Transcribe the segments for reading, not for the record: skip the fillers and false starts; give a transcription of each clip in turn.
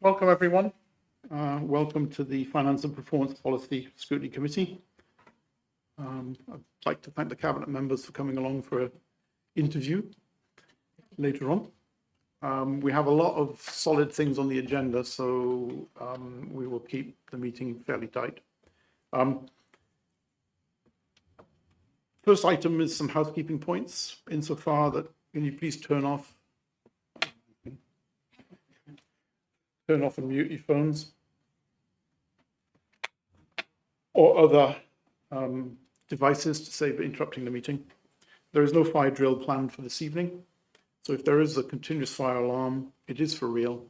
Welcome, everyone. Welcome to the Finance and Performance Policy Scrutiny Committee. I'd like to thank the Cabinet members for coming along for an interview later on. We have a lot of solid things on the agenda, so we will keep the meeting fairly tight. First item is some housekeeping points, insofar that can you please turn off and mute your phones or other devices to save interrupting the meeting. There is no fire drill planned for this evening, so if there is a continuous fire alarm, it is for real.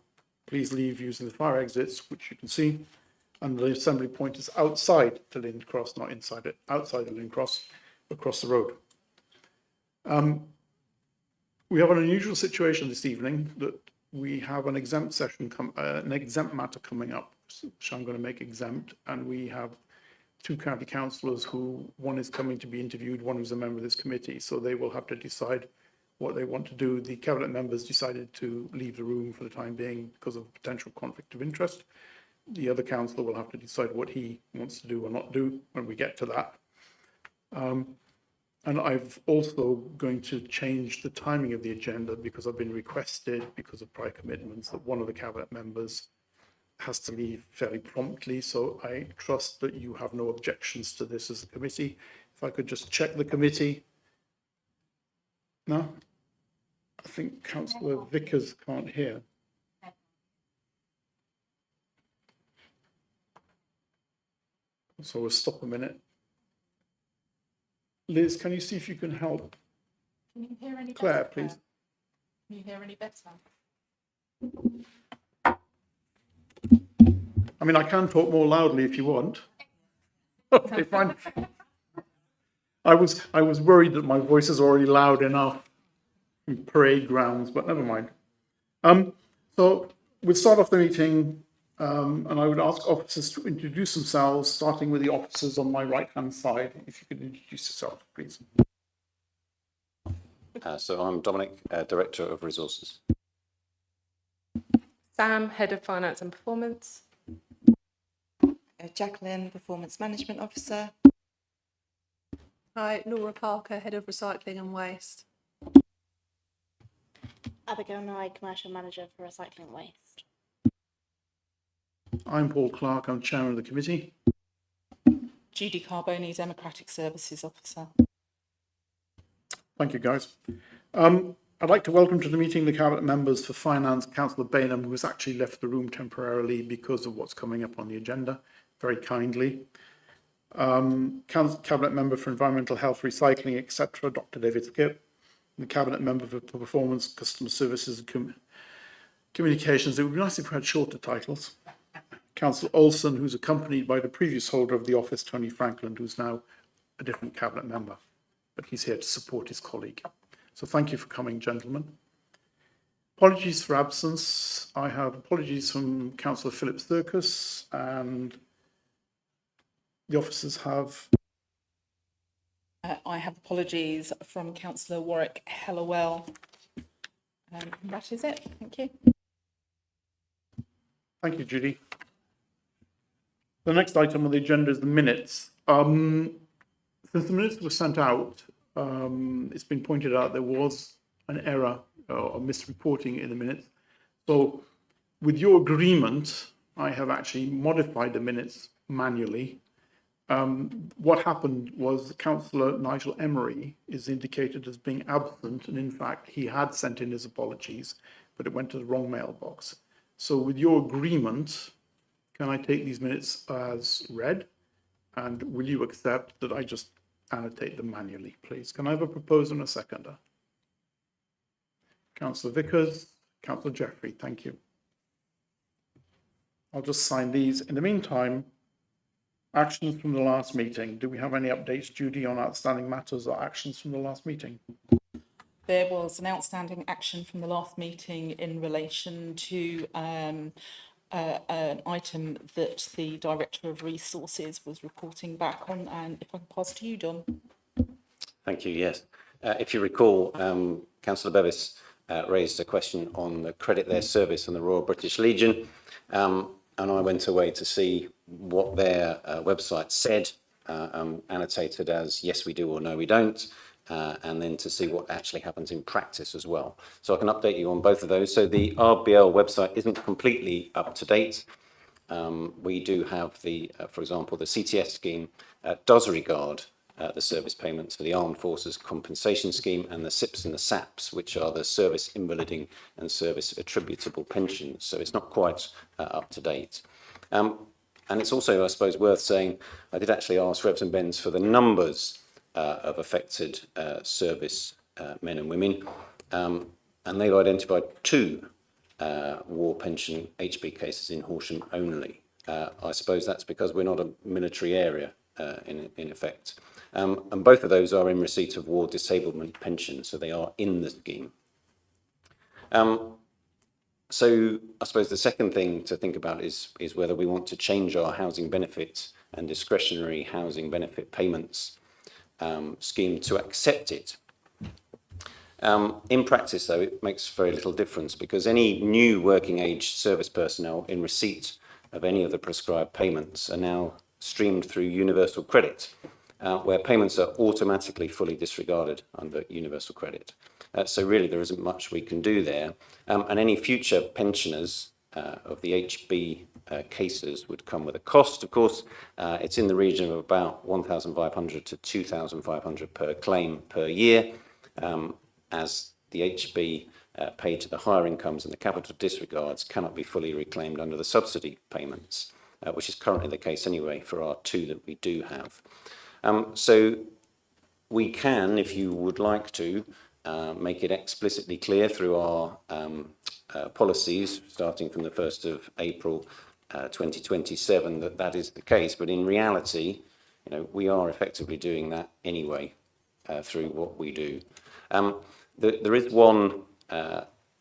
Please leave using the fire exits, which you can see, and the assembly point is outside the Lynn Cross, not inside it, outside the Lynn Cross, across the road. We have an unusual situation this evening that we have an exempt session, an exempt matter coming up, which I'm going to make exempt, and we have two county councillors who, one is coming to be interviewed, one who's a member of this committee, so they will have to decide what they want to do. The cabinet members decided to leave the room for the time being because of potential conflict of interest. The other councillor will have to decide what he wants to do or not do when we get to that. And I've also going to change the timing of the agenda because I've been requested, because of prior commitments, that one of the cabinet members has to leave fairly promptly. So I trust that you have no objections to this as a committee. If I could just check the committee. No? I think Councillor Vickers can't hear. So we'll stop a minute. Liz, can you see if you can help? Can you hear any Claire, better? please. Can you hear any better? I mean, I can talk more loudly if you want. Okay, fine. I was worried that my voice is already loud enough in parade grounds, but never mind. So we'll start off the meeting, and I would ask officers to introduce themselves, starting with the officers on my right-hand side. If you could introduce yourself, please. So I'm Dominic, Director of Resources. Sam, Head of Finance and Performance. Jacqueline, Performance Management Officer. Hi, Laura Parker, Head of Recycling and Waste. Abigail Nye, Commercial Manager for Recycling Waste. I'm Paul Clark, I'm Chairman of the committee. Judy Carboni, Democratic Services Officer. Thank you, guys. I'd like to welcome to the meeting the Cabinet members for Finance, Councillor Bainham, who has actually left the room temporarily because of what's coming up on the agenda, very kindly. Cabinet Member for Environmental Health, Recycling, etc., Dr. David Skip. And the Cabinet Member for Performance, Customer Services and Communications. It would be nice if we had shorter titles. Councillor Olson, who's accompanied by the previous holder of the office, Tony Franklin, who's now a different Cabinet member, but he's here to support his colleague. So thank you for coming, gentlemen. Apologies for absence. I have apologies from Councillor Philip Thurkus, and the officers have... I have apologies from Councillor Warwick Hellawell. That is it. Thank you. Thank you, Judy. The next item on the agenda is the minutes. Since the minutes were sent out, it's been pointed out there was an error or misreporting in the minutes. So with your agreement, I have actually modified the minutes manually. What happened was Councillor Nigel Emery is indicated as being absent, and in fact he had sent in his apologies, but it went to the wrong mailbox. So with your agreement, can I take these minutes as read? And will you accept that I just annotate them manually, please? Can I have a proposer and a seconder? Councillor Vickers, Councillor Jeffrey, thank you. I'll just sign these. In the meantime, actions from the last meeting. Do we have any updates, Judy, on outstanding matters or actions from the last meeting? There was an outstanding action from the last meeting in relation to an item that the Director of Resources was reporting back on, and if I can pass to you, Don. Thank you, yes. If you recall, Councillor Bevis raised a question on the credit their service and the Royal British Legion, and I went away to see what their website said, annotated as yes we do or no we don't, and then to see what actually happens in practice as well. So I can update you on both of those. So the RBL website isn't completely up to date. We do have for example, the CTS scheme does regard the service payments for the Armed Forces Compensation Scheme and the SIPs and the SAPs, which are the service invaliding and service attributable pensions. So it's not quite up to date. And it's also, I suppose, worth saying, I did actually ask Rebs and Bens for the numbers of affected service men and women, and they've identified 2 war pension HB cases in Horsham only. I suppose that's because we're not a military area in effect. And both of those are in receipt of war disablement pension, so they are in the scheme. So I suppose the second thing to think about is whether we want to change our housing benefit and discretionary housing benefit payments scheme to accept it. In practice, though, it makes very little difference because any new working age service personnel in receipt of any of the prescribed payments are now streamed through universal credit, where payments are automatically fully disregarded under universal credit. So really there isn't much we can do there. And any future pensioners of the HB cases would come with a cost. Of course, it's in the region of about 1,500 to 2,500 per claim per year, as the HB paid to the higher incomes and the capital disregards cannot be fully reclaimed under the subsidy payments, which is currently the case anyway for our 2 that we do have. So we can, if you would like to, make it explicitly clear through our policies starting from the 1st of April 2027 that is the case, but in reality, we are effectively doing that anyway through what we do. There is one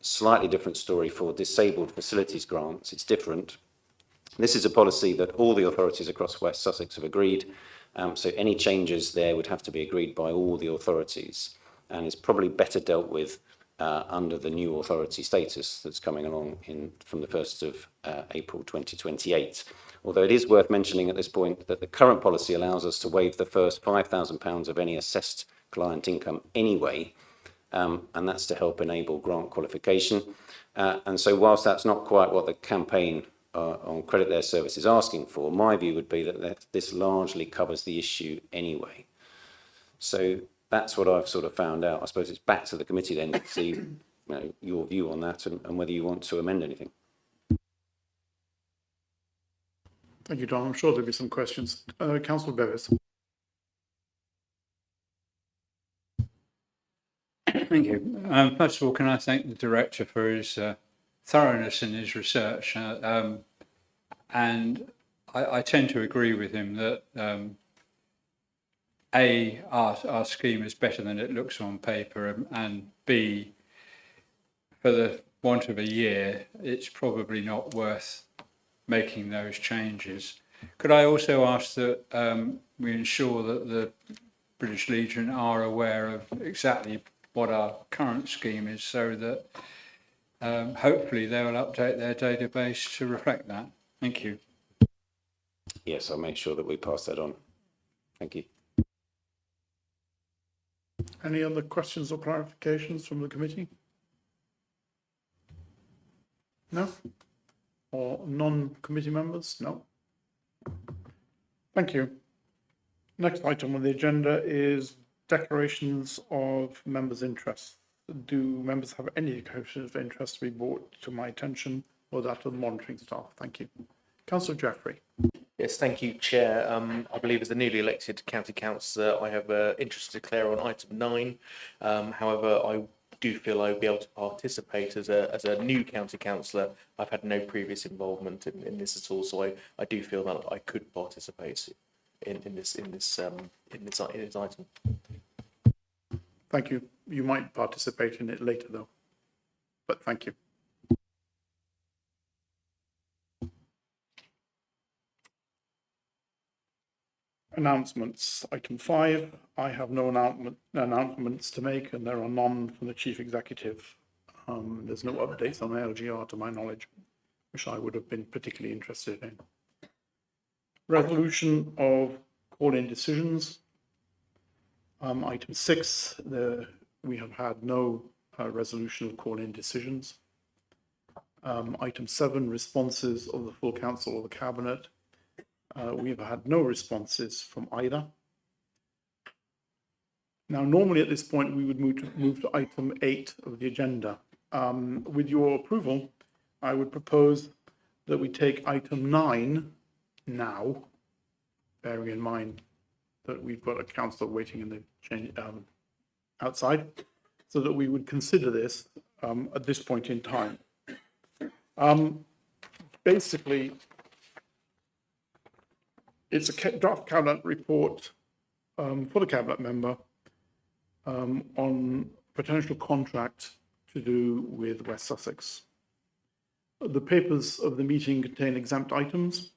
slightly different story for disabled facilities grants. It's different. This is a policy that all the authorities across West Sussex have agreed, so any changes there would have to be agreed by all the authorities, and it's probably better dealt with under the new authority status that's coming along from the 1st of April 2028. Although it is worth mentioning at this point that the current policy allows us to waive the first £5,000 of any assessed client income anyway, and that's to help enable grant qualification. And so whilst that's not quite what the campaign on Credit Their Service is asking for, my view would be that this largely covers the issue anyway. So that's what I've sort of found out. I suppose it's back to the committee then to see your view on that and whether you want to amend anything. Thank you, Don. I'm sure there'll be some questions. Councillor Bevis. Thank you. First of all, can I thank the Director for his thoroughness in his research, and I tend to agree with him that A, our scheme is better than it looks on paper, and B, for the want of a year, it's probably not worth making those changes. Could I also ask that we ensure that the British Legion are aware of exactly what our current scheme is, so that hopefully they will update their database to reflect that? Thank you. Yes, I'll make sure that we pass that on. Thank you. Any other questions or clarifications from the committee? No? Or non-committee members? No. Thank you. Next item on the agenda is declarations of members' interests. Do members have any declarations of interest to be brought to my attention or that of the monitoring staff? Thank you. Councillor Jeffrey. Yes, thank you, Chair. I believe as a newly elected county councillor, I have interest to declare on item 9. However, I do feel I'll be able to participate as a new county councillor. I've had no previous involvement in this at all, so I do feel that I could participate in this item. Thank you. You might participate in it later though, but thank you. Announcements. Item 5. I have no announcements to make, and there are none from the Chief Executive. There's no updates on LGR to my knowledge, which I would have been particularly interested in. Resolution of call-in decisions. Item 6, we have had no resolution of call-in decisions. Item 7, responses of the full council or the cabinet. We have had no responses from either. Now, normally at this point, we would move to item 8 of the agenda. With your approval, I would propose that we take item 9 now, bearing in mind that we've got a councillor waiting in the outside, so that we would consider this at this point in time. Basically, it's a draft cabinet report for the cabinet member on potential contract to do with West Sussex. The papers of the meeting contain exempt items,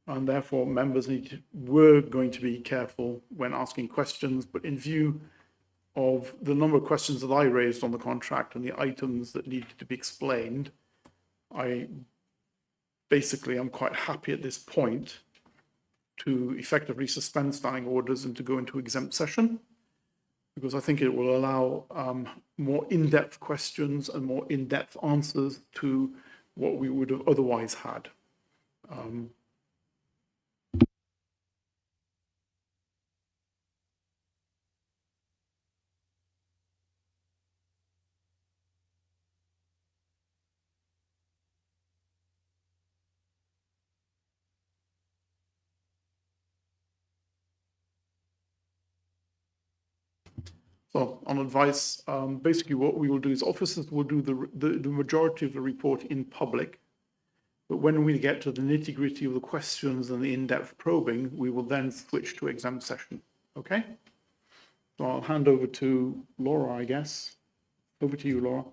and therefore members were going to be careful when asking questions, but in view of the number of questions that I raised on the contract and the items that needed to be explained, I basically am quite happy at this point to effectively suspend standing orders and to go into exempt session, because I think it will allow more in-depth questions and more in-depth answers to what we would have otherwise had. So on advice, basically what we will do is officers will do the majority of the report in public, but when we get to the nitty gritty of the questions and the in-depth probing, we will then switch to exempt session, okay? So I'll hand over to Laura, I guess. Over to you, Laura.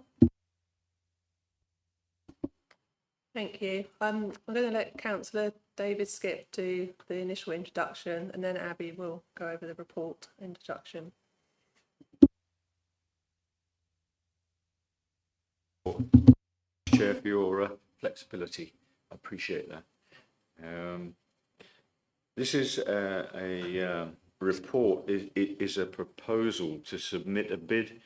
Thank you. I'm going to let Councillor David Skip do the initial introduction, and then Abby will go over the report introduction. Chair, for your flexibility. I appreciate that. This is a report. It is a proposal to submit a bid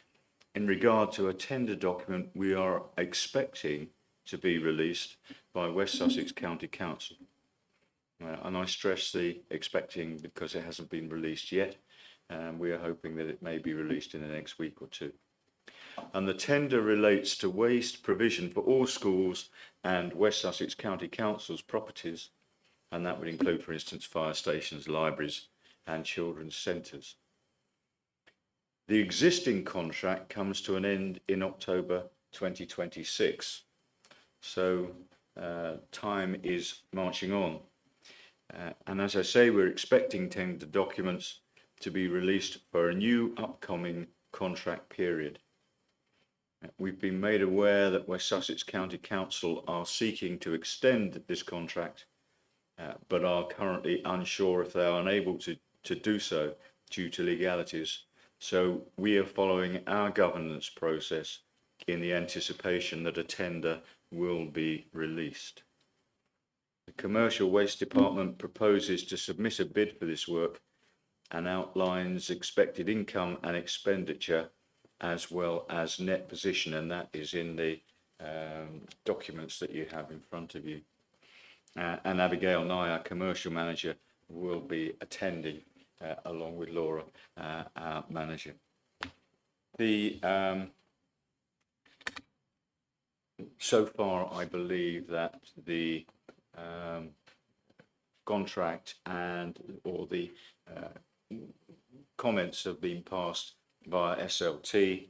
in regard to a tender document we are expecting to be released by West Sussex County Council. And I stress the expecting because it hasn't been released yet. We are hoping that it may be released in the next week or two. And the tender relates to waste provision for all schools and West Sussex County Council's properties, and that would include, for instance, fire stations, libraries and children's centres. The existing contract comes to an end in October 2026, so time is marching on. And as I say, we're expecting tender documents to be released for a new upcoming contract period. We've been made aware that West Sussex County Council are seeking to extend this contract, but are currently unsure if they are unable to do so due to legalities. So we are following our governance process in the anticipation that a tender will be released. The Commercial Waste Department proposes to submit a bid for this work and outlines expected income and expenditure as well as net position, and that is in the documents that you have in front of you. And Abigail Nye, our commercial manager, will be attending along with Laura, our manager. So far, I believe that the contract or the comments have been passed via SLT,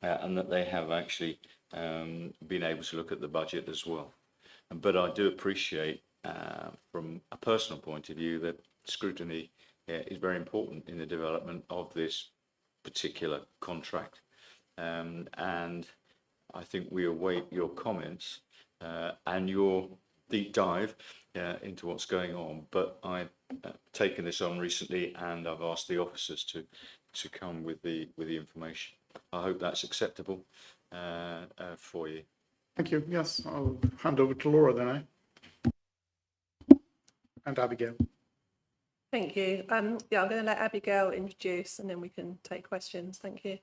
and that they have actually been able to look at the budget as well. But I do appreciate, from a personal point of view, that scrutiny is very important in the development of this particular contract. And I think we await your comments and your deep dive into what's going on. But I've taken this on recently, and I've asked the officers to come with the information. I hope that's acceptable, for you. Thank you. Yes, I'll hand over to Laura then, and Abigail. Thank you. Yeah, I'm going to let Abigail introduce and then we can take questions. Thank you.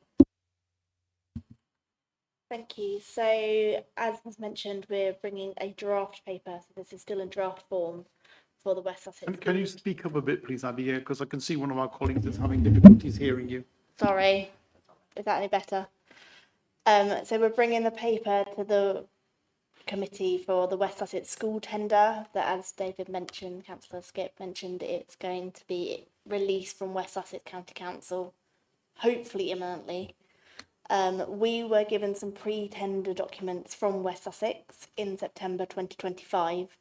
Thank you. So, as was mentioned, we're bringing a draft paper. So this is still in draft form for the West Sussex. And can you speak up a bit, please, Abigail, because I can see one of our colleagues is having difficulties hearing you. Sorry, is that any better? So we're bringing the paper to the committee for the West Sussex school tender that, as David mentioned, Councillor Skip mentioned, it's going to be released from West Sussex County Council, hopefully imminently. We were given some pre-tender documents from West Sussex in September 2025,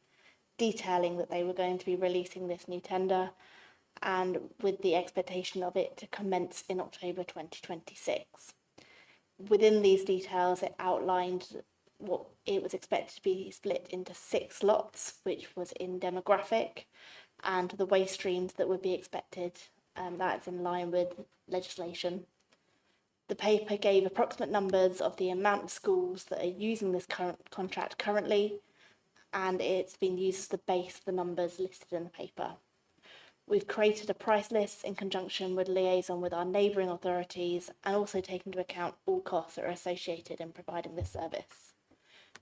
detailing that they were going to be releasing this new tender and with the expectation of it to commence in October 2026. Within these details, it outlined what it was expected to be split into 6 lots, which was in demographic, and the waste streams that would be expected. That's in line with legislation. The paper gave approximate numbers of the amount of schools that are using this current contract currently, and it's been used as the base of the numbers listed in the paper. We've created a price list in conjunction with liaison with our neighbouring authorities and also taken into account all costs that are associated in providing this service.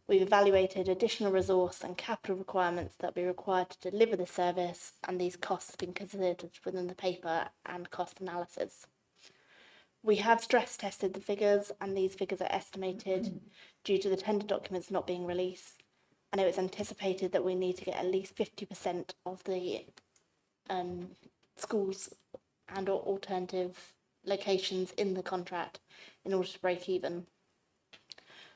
We've evaluated additional resource and capital requirements that will be required to deliver the service, and these costs have been considered within the paper and cost analysis. We have stress tested the figures, and these figures are estimated due to the tender documents not being released, and it was anticipated that we need to get at least 50% of the schools and or alternative locations in the contract in order to break even.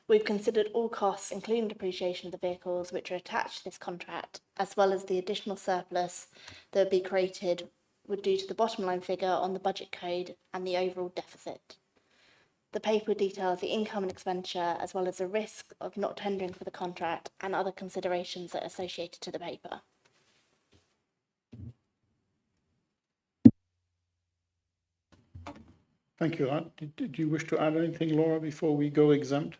We've considered all costs, including depreciation of the vehicles which are attached to this contract, as well as the additional surplus that would be created due to the bottom line figure on the budget code and the overall deficit. The paper details the income and expenditure, as well as the risk of not tendering for the contract and other considerations that are associated to the paper. Thank you. Did you wish to add anything, Laura, before we go exempt?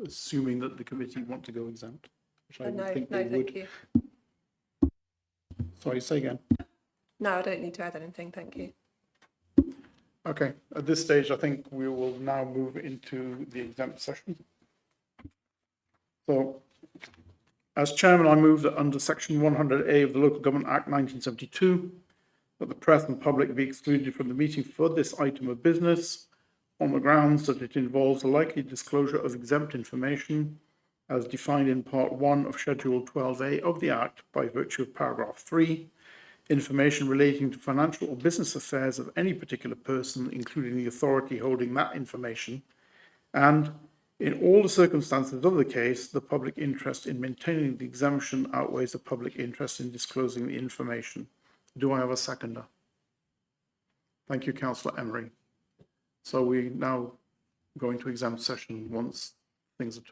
Assuming that the committee want to go exempt, which I would No, think they no, would. thank you. Sorry, say again. No, I don't need to add anything. Thank you. Okay, at this stage, I think we will now move into the exempt session. So, as chairman, I move that under section 100A of the Local Government Act 1972, that the press and public be excluded from the meeting for this item of business on the grounds that it involves a likely disclosure of exempt information as defined in Part 1 of Schedule 12A of the Act by virtue of paragraph 3, information relating to financial or business affairs of any particular person, including the authority holding that information, and in all the circumstances of the case, the public interest in maintaining the exemption outweighs the public interest in disclosing the information. Do I have a seconder? Thank you, Councillor Emery. So we now go into exempt session once things are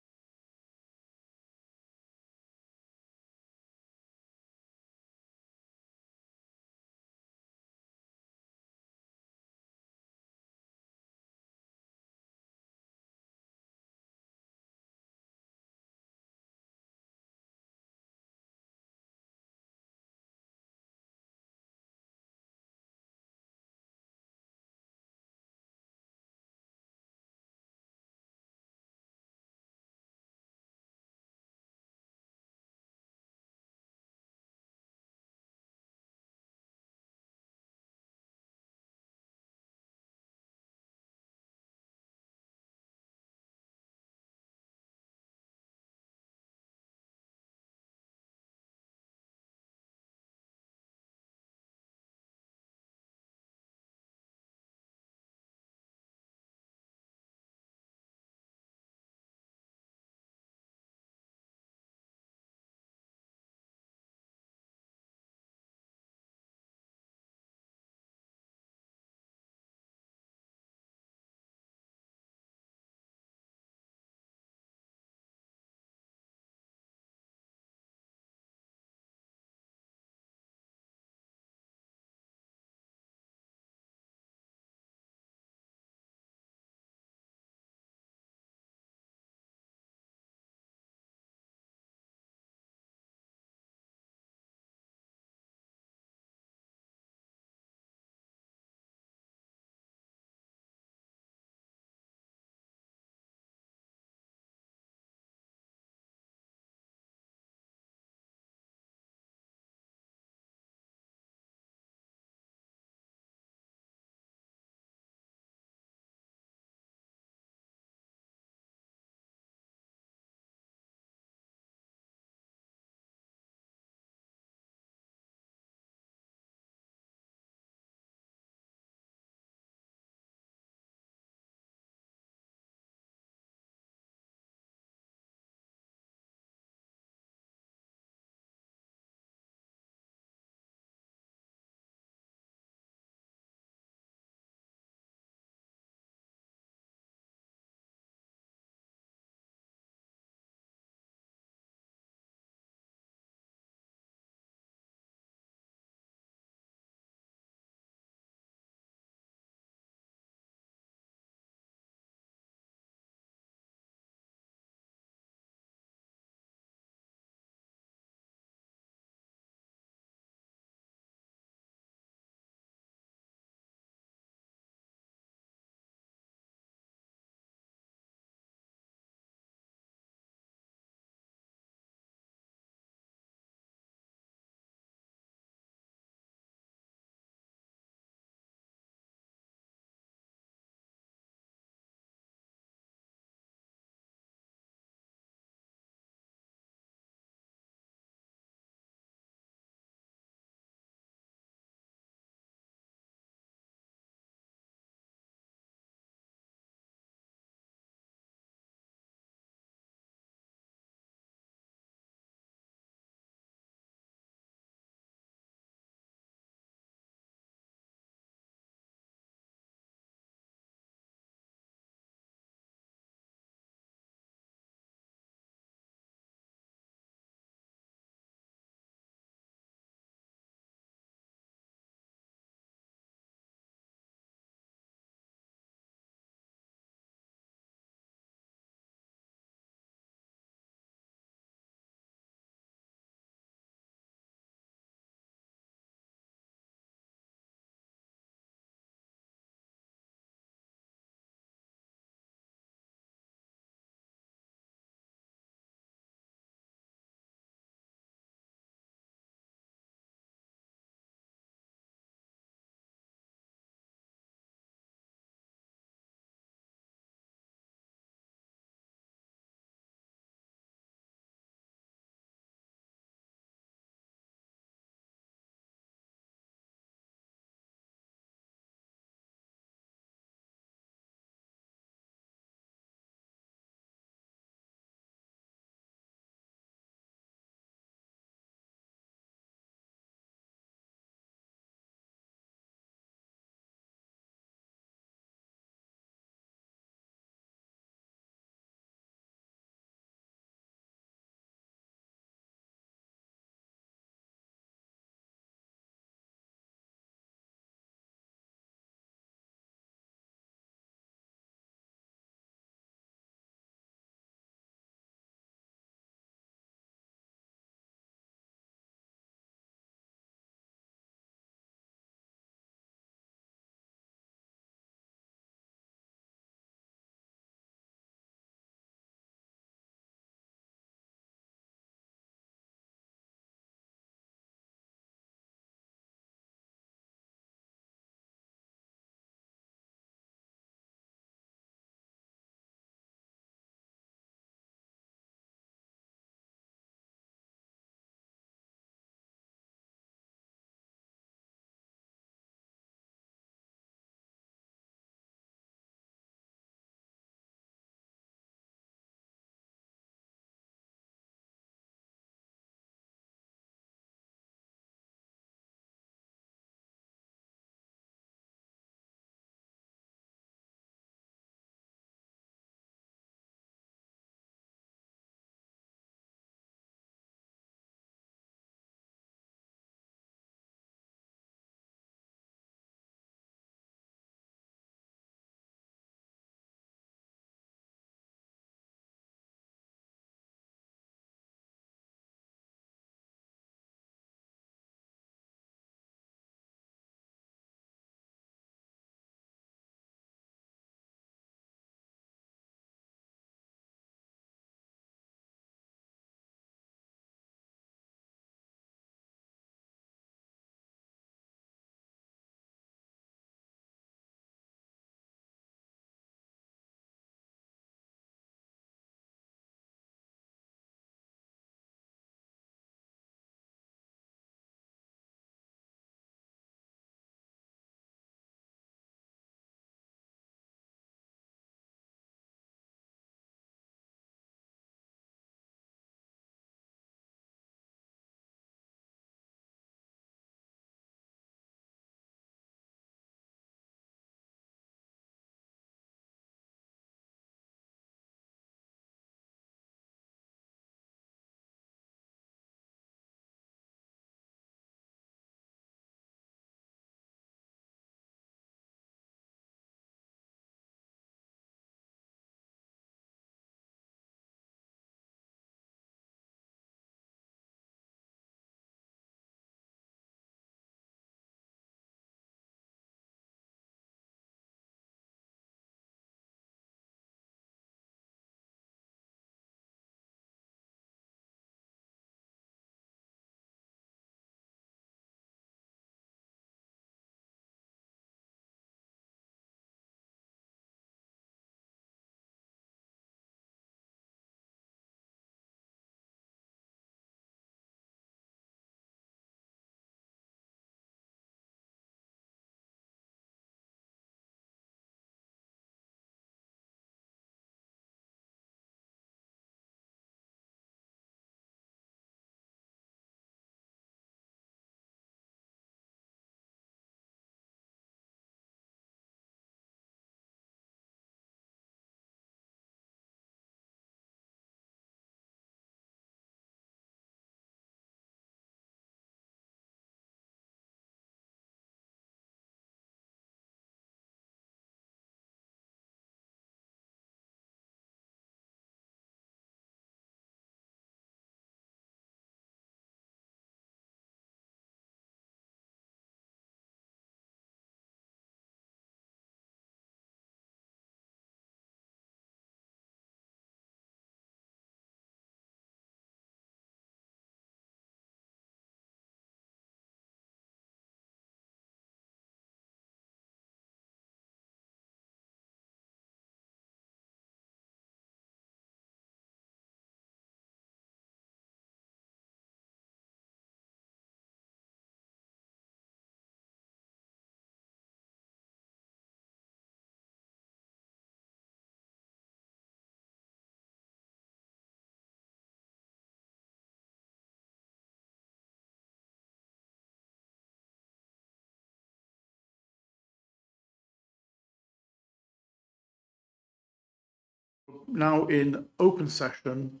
now in open session.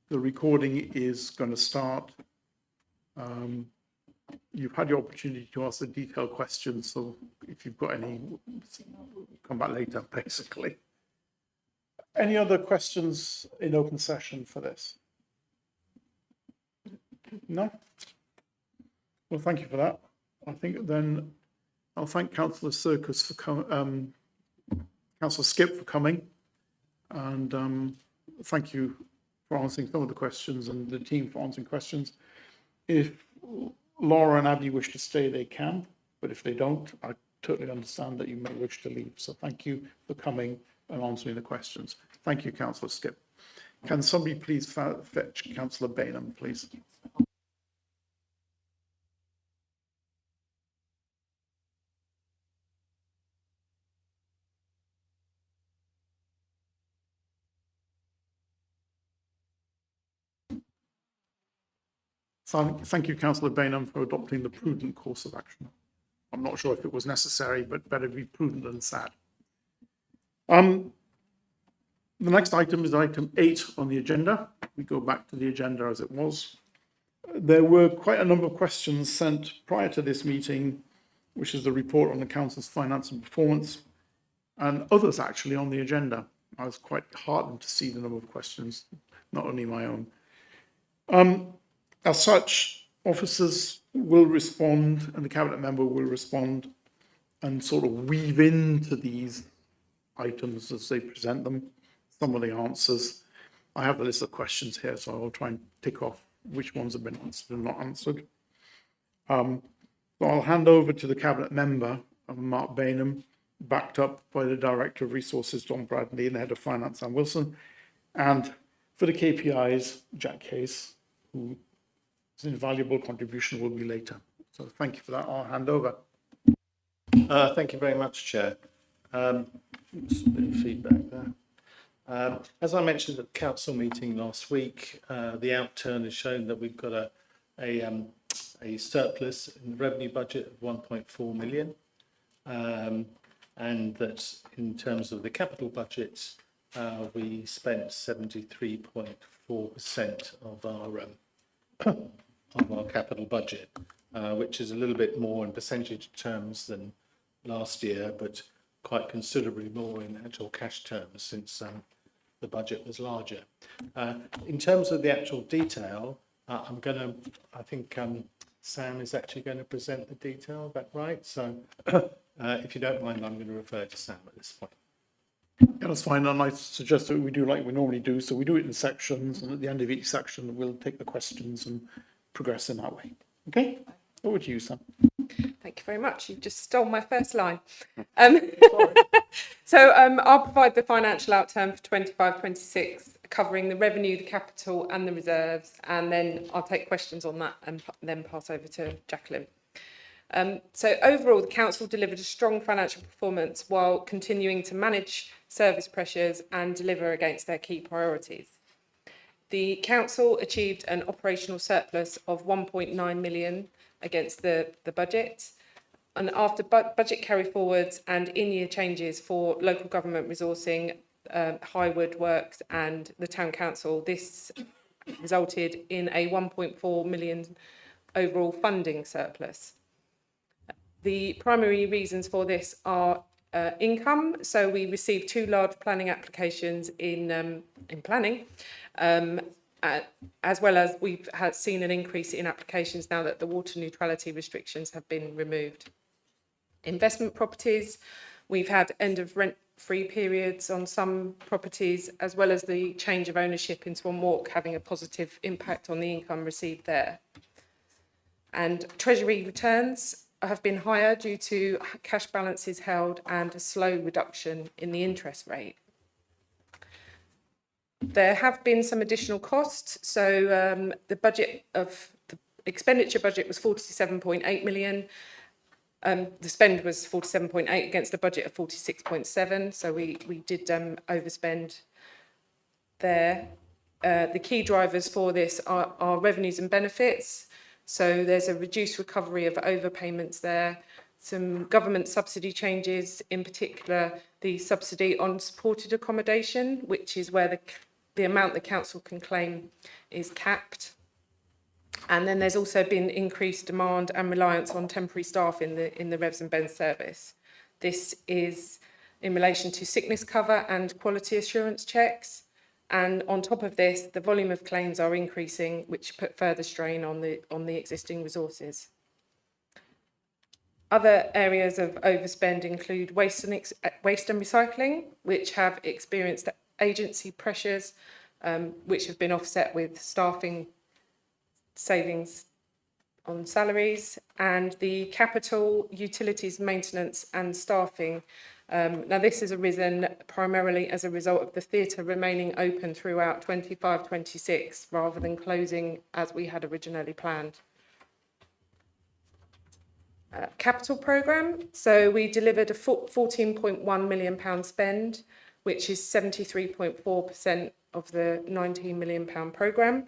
The recording is going to start. You've had your opportunity to ask the detailed questions, so if you've got any, come back later, basically. Any other questions in open session for this? No? Well, thank you for that. I think then I'll thank Councillor Circus for Councillor Skip for coming, and thank you for answering some of the questions and the team for answering questions. If Laura and Abby wish to stay, they can, but if they don't, I totally understand that you may wish to leave. So thank you for coming and answering the questions. Thank you, Councillor Skip. Can somebody please fetch Councillor Bainham, please? So thank you, Councillor Bainham, for adopting the prudent course of action. I'm not sure if it was necessary, but better be prudent than sad. The next item is item 8 on the agenda. We go back to the agenda as it was. There were quite a number of questions sent prior to this meeting, which is the report on the council's finance and performance, and others actually on the agenda. I was quite heartened to see the number of questions, not only my own. As such, officers will respond and the cabinet member will respond and sort of weave into these items as they present them some of the answers. I have a list of questions here, so I'll try and tick off which ones have been answered and not answered. So I'll hand over to the cabinet member, Mark Bainham, backed up by the Director of Resources, John Bradley, and the Head of Finance, Anne Wilson. And for the KPIs, Jack Case, whose invaluable contribution will be later. So thank you for that. I'll hand over. Thank you very much, Chair. Just a bit of feedback there. As I mentioned at the council meeting last week, the outturn has shown that we've got a surplus in the revenue budget of 1.4 million, and that in terms of the capital budget, we spent 73.4% of our capital budget, which is a little bit more in percentage terms than last year, but quite considerably more in actual cash terms since the budget was larger. In terms of the actual detail, I think Sam is actually going to present the detail, is that right? So if you don't mind, I'm going to refer to Sam at this point. Yeah, that's fine. And I suggest that we do like we normally do. So we do it in sections, and at the end of each section, we'll take the questions and progress in that way. Okay? Over to you, Sam. Thank you very much. You've just stole my first line. So I'll provide the financial outturn for 25-26, covering the revenue, the capital and the reserves, and then I'll take questions on that and then pass over to Jacqueline. So overall, the council delivered a strong financial performance while continuing to manage service pressures and deliver against their key priorities. The council achieved an operational surplus of 1.9 million against the budget. And after budget carry forwards and in-year changes for local government resourcing, Highwood Works and the Town Council, this resulted in a 1.4 million overall funding surplus. The primary reasons for this are income. So we received 2 large planning applications in planning, as well as we've seen an increase in applications now that the water neutrality restrictions have been removed. Investment properties, we've had end of rent-free periods on some properties, as well as the change of ownership in Swan Walk having a positive impact on the income received there. And Treasury returns have been higher due to cash balances held and a slow reduction in the interest rate. There have been some additional costs. So the expenditure budget was 47.8 million. The spend was 47.8 against a budget of 46.7. So we did overspend there. The key drivers for this are revenues and benefits. So there's a reduced recovery of overpayments there some government subsidy changes, in particular the subsidy on supported accommodation, which is where the amount the council can claim is capped. And then there's also been increased demand and reliance on temporary staff in the Revs and Bens service. This is in relation to sickness cover and quality assurance checks. And on top of this, the volume of claims are increasing, which put further strain on the existing resources. Other areas of overspend include waste and recycling, which have experienced agency pressures, which have been offset with staffing savings on salaries, and the capital, utilities, maintenance and staffing. Now this has arisen primarily as a result of the theatre remaining open throughout 25-26 rather than closing as we had originally planned. Capital programme, so we delivered a £14.1 million spend, which is 73.4% of the £19 million programme.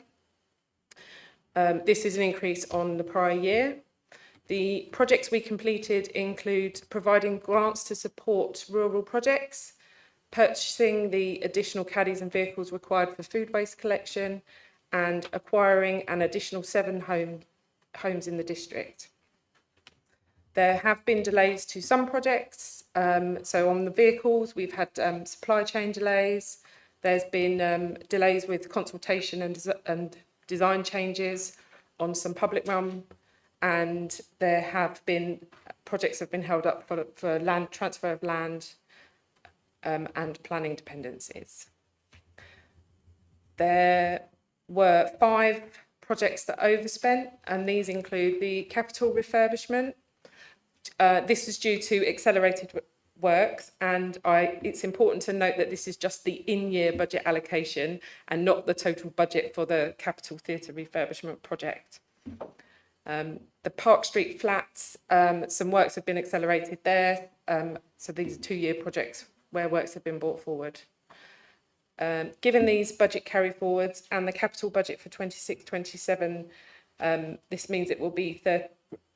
This is an increase on the prior year. The projects we completed include providing grants to support rural projects, purchasing the additional caddies and vehicles required for food waste collection, and acquiring an additional 7 homes in the district. There have been delays to some projects. So on the vehicles, we've had supply chain delays. There's been delays with consultation and design changes on some public realm, and there have been projects have been held up for land transfer of land and planning dependencies. There were 5 projects that overspent, and these include the capital refurbishment. This is due to accelerated works, and it's important to note that this is just the in-year budget allocation and not the total budget for the capital theatre refurbishment project. The Park Street flats, some works have been accelerated there, so these are 2-year projects where works have been brought forward. Given these budget carry forwards and the capital budget for 26-27, this means it will be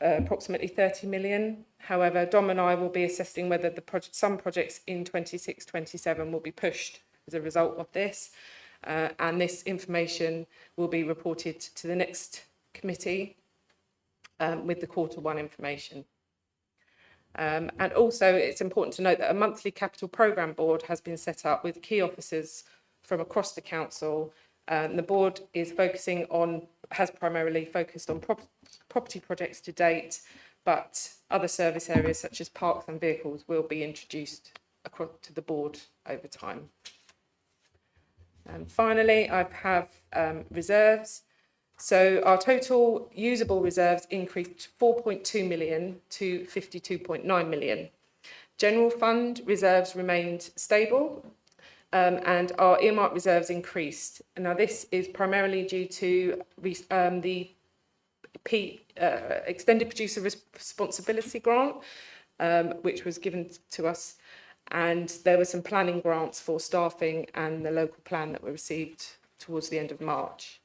approximately 30 million. However, Dom and I will be assessing whether some projects in 26-27 will be pushed as a result of this, and this information will be reported to the next committee with the Q1 information. And also it's important to note that a monthly capital programme board has been set up with key officers from across the council. The board is has primarily focused on property projects to date, but other service areas such as parks and vehicles will be introduced across to the board over time. And finally, I have reserves. So our total usable reserves increased 4.2 million to 52.9 million. General fund reserves remained stable, and our earmark reserves increased. Now this is primarily due to the Extended Producer Responsibility Grant, which was given to us, and there were some planning grants for staffing and the local plan that were received towards the end of March.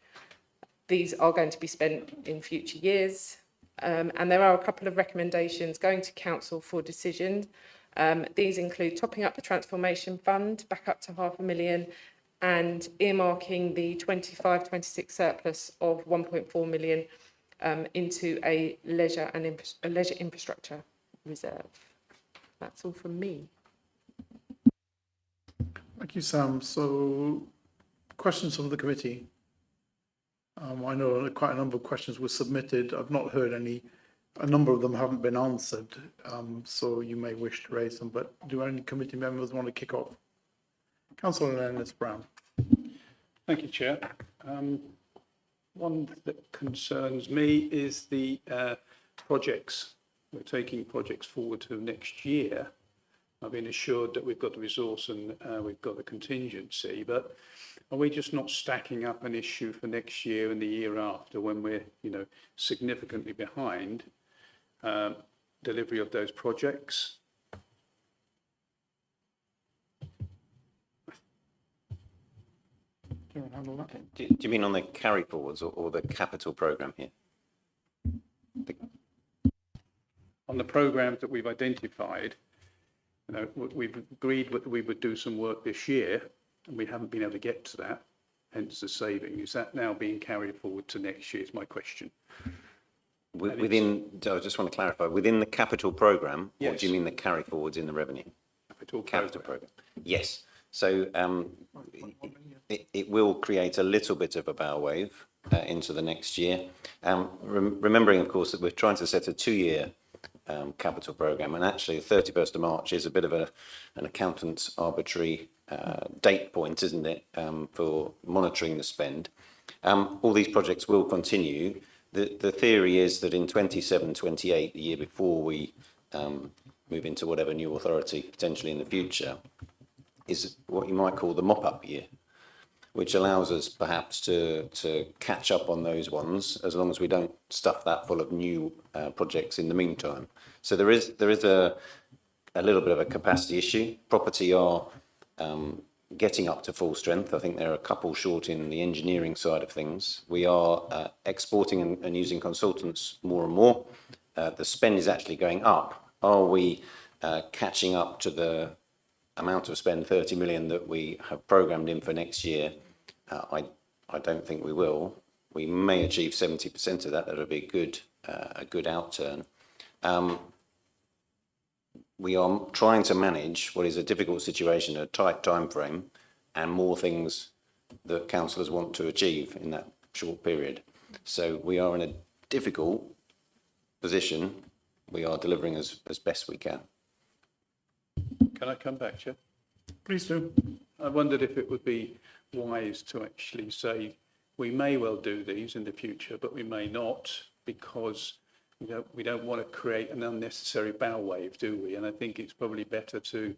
These are going to be spent in future years, and there are a couple of recommendations going to council for decision. These include topping up the transformation fund back up to £500,000 and earmarking the 25-26 surplus of 1.4 million into a leisure infrastructure reserve. That's all from me. Thank you, Sam. So, questions from the committee? I know quite a number of questions were submitted. I've not heard any. A number of them haven't been answered, so you may wish to raise them. But do any committee members want to kick off? Councillor Ennis-Brown. Thank you, Chair. One that concerns me is the projects. We're taking projects forward to next year. I've been assured that we've got the resource and we've got the contingency, but are we just not stacking up an issue for next year and the year after when we're, significantly behind delivery of those projects? Do you mean on the carry forwards or the capital programme here? on the programmes that we've identified, you know, we've agreed that we would do some work this year, and we haven't been able to get to that, hence the saving. Is that now being carried forward to next year is my question. Within, I just want to clarify, within the capital programme, or Yes. do you mean the carry forwards in the revenue? Capital programme. Yes. So it will create a little bit of a bow wave into the next year. Remembering, of course, that we're trying to set a 2-year capital programme, and actually the 31st of March is a bit of an accountant's arbitrary date point, isn't it, for monitoring the spend. All these projects will continue. The theory is that in 27-28, the year before we move into whatever new authority potentially in the future, is what you might call the mop-up year, which allows us perhaps to catch up on those ones, as long as we don't stuff that full of new projects in the meantime. So there is a little bit of a capacity issue. Property are getting up to full strength. I think there are a couple short in the engineering side of things. We are exporting and using consultants more and more. The spend is actually going up. Are we catching up to the amount of spend, 30 million, that we have programmed in for next year? I don't think we will. We may achieve 70% of that. That'll be a good outturn. We are trying to manage what is a difficult situation, a tight time frame, and more things that councillors want to achieve in that short period. So we are in a difficult position. We are delivering as best we can. Can I come back, Chair? Please do. I wondered if it would be wise to actually say we may well do these in the future, but we may not, because we don't want to create an unnecessary bow wave, do we? And I think it's probably better to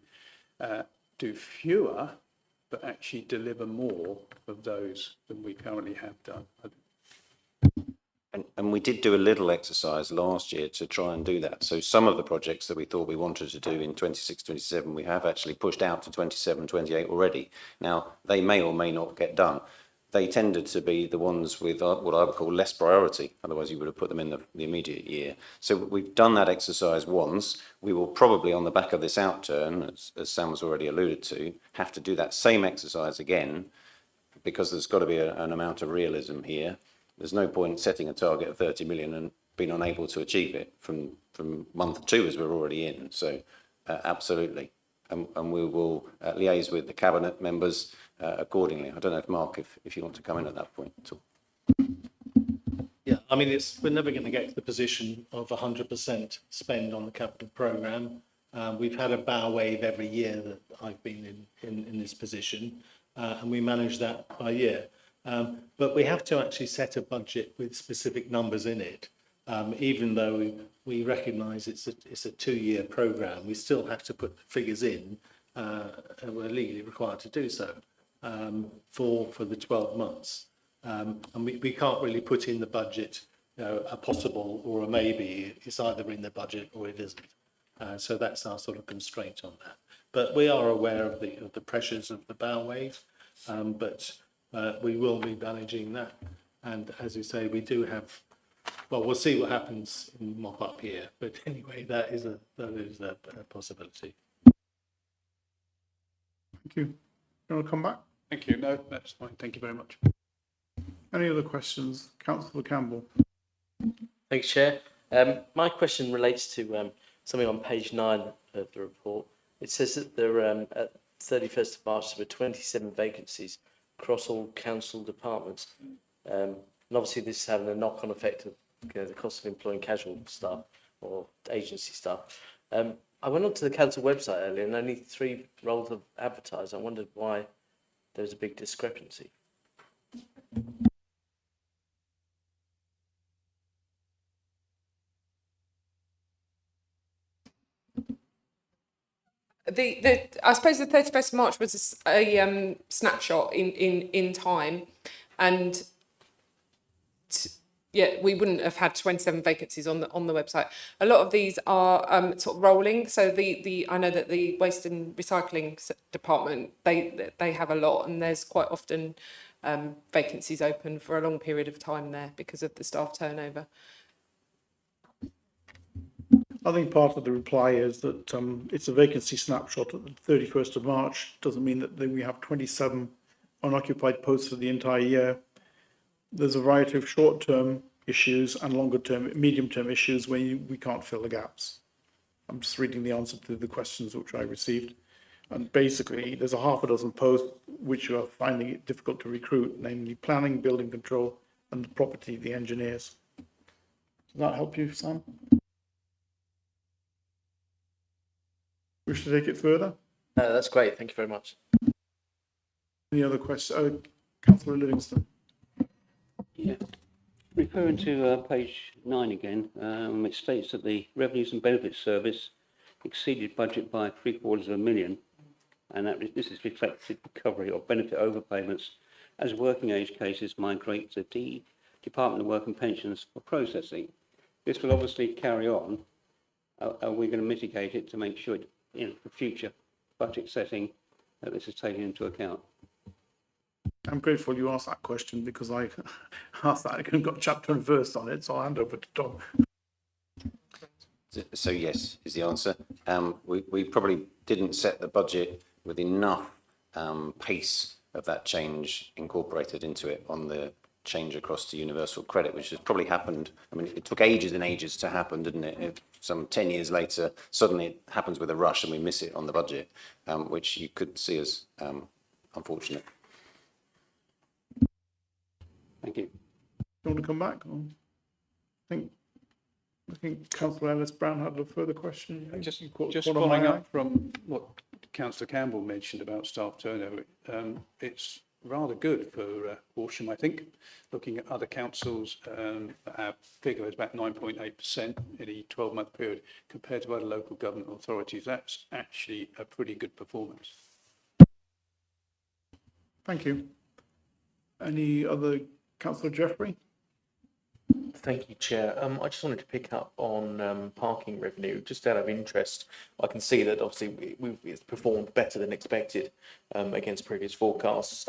do fewer, but actually deliver more of those than we currently have done. And we did do a little exercise last year to try and do that. So some of the projects that we thought we wanted to do in 26, 27, we have actually pushed out to 27, 28 already. Now, they may or may not get done. They tended to be the ones with what I would call less priority. Otherwise, you would have put them in the immediate year. So we've done that exercise once. We will probably, on the back of this outturn, as Sam has already alluded to, have to do that same exercise again, because there's got to be an amount of realism here. There's no point setting a target of 30 million and being unable to achieve it from month 2, as we're already in. So absolutely. And we will liaise with the cabinet members accordingly. I don't know if Mark, if you want to come in at that point at all. Yeah, I mean, we're never going to get to the position of 100% spend on the capital programme. We've had a bow wave every year that I've been in this position, and we manage that by year. But we have to actually set a budget with specific numbers in it. Even though we recognise it's a 2-year programme, we still have to put figures in, and we're legally required to do so for the 12 months. And we can't really put in the budget, a possible or a maybe. It's either in the budget or it isn't. So that's our sort of constraint on that. But we are aware of the pressures of the bow wave, but we will be managing that. And as you say, we do have. Well, we'll see what happens in mop-up here, but anyway, that is a possibility. Thank you. You want to come back? Thank you. No, that's fine. Thank you very much. Any other questions? Councillor Campbell. Thanks, Chair. My question relates to something on page 9 of the report. It says that there at 31st of March there were 27 vacancies across all council departments. And obviously this is having a knock-on effect of the cost of employing casual staff or agency staff. I went onto the council website earlier and only 3 roles are advertised. I wondered why there's a big discrepancy. I suppose the 31st of March was a snapshot in time, and we wouldn't have had 27 vacancies on the website. A lot of these are sort of rolling. So I know that the waste and recycling department they have a lot, and there's quite often vacancies open for a long period of time there because of the staff turnover. I think part of the reply is that it's a vacancy snapshot at the 31st of March. Doesn't mean that we have 27 unoccupied posts for the entire year. There's a variety of short-term issues and longer-term, medium-term issues where we can't fill the gaps. I'm just reading the answer to the questions which I received. And basically, there's a half a dozen posts which are finding it difficult to recruit, namely planning, building control, and the property, the engineers. Does that help you, Sam? Wish to take it further? That's great. Thank you very much. Any other questions? Councillor Livingston. Yeah. Referring to page 9 again, it states that the Revenues and Benefits Service exceeded budget by £750,000, and that this is reflected recovery of benefit overpayments as working age cases migrate to the Department of Work and Pensions for processing. This will obviously carry on. Are we going to mitigate it to make sure, for future budget setting, that this is taken into account? I'm grateful you asked that question because I asked that. I could have got chapter and verse on it, so I'll hand over to Tom. So yes, is the answer. We probably didn't set the budget with enough pace of that change incorporated into it on the change across to universal credit, which has probably happened. I mean, it took ages and ages to happen, didn't it? Some 10 years later, suddenly it happens with a rush and we miss it on the budget, which you could see as unfortunate. Thank you. Do you want to come back? I think Councillor Ellis-Brown had a further question. Just following up from what Councillor Campbell mentioned about staff turnover, it's rather good for Horsham, I think. Looking at other councils, our figure is about 9.8% in a 12-month period compared to other local government authorities. That's actually a pretty good performance. Thank you. Any other? Councillor Jeffrey? Thank you, Chair. I just wanted to pick up on parking revenue, just out of interest. I can see that obviously it's performed better than expected against previous forecasts.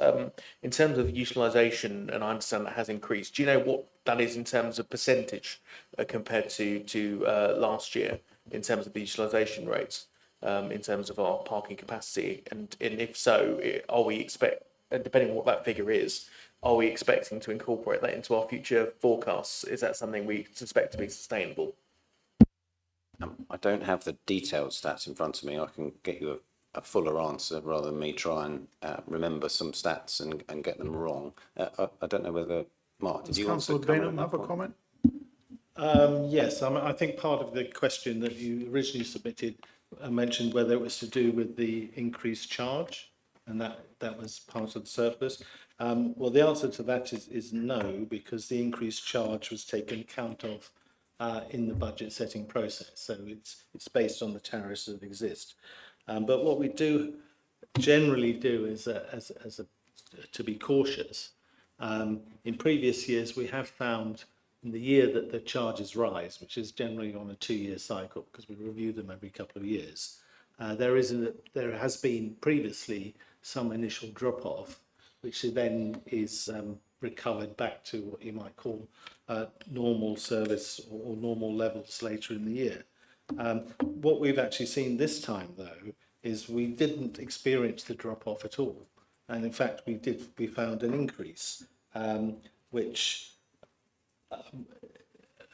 In terms of utilisation, and I understand that has increased, do you know what that is in terms of percentage compared to last year in terms of the utilisation rates, in terms of our parking capacity? And if so, are we depending on what that figure is, are we expecting to incorporate that into our future forecasts? Is that something we suspect to be sustainable? I don't have the detailed stats in front of me. I can get you a fuller answer rather than me try and remember some stats and get them wrong. I don't know whether, Mark, did you Councillor Bainham have a comment? Yes, I think part of the question that you originally submitted mentioned whether it was to do with the increased charge, and that was part of the surplus. Well, the answer to that is no, because the increased charge was taken account of in the budget setting process. So it's based on the tariffs that exist. But what we do generally do is to be cautious. In previous years, we have found in the year that the charges rise, which is generally on a 2-year cycle because we review them every couple of years, there has been previously some initial drop-off, which then is recovered back to what you might call normal service or normal levels later in the year. What we've actually seen this time, though, is we didn't experience the drop-off at all. And in fact, we found an increase,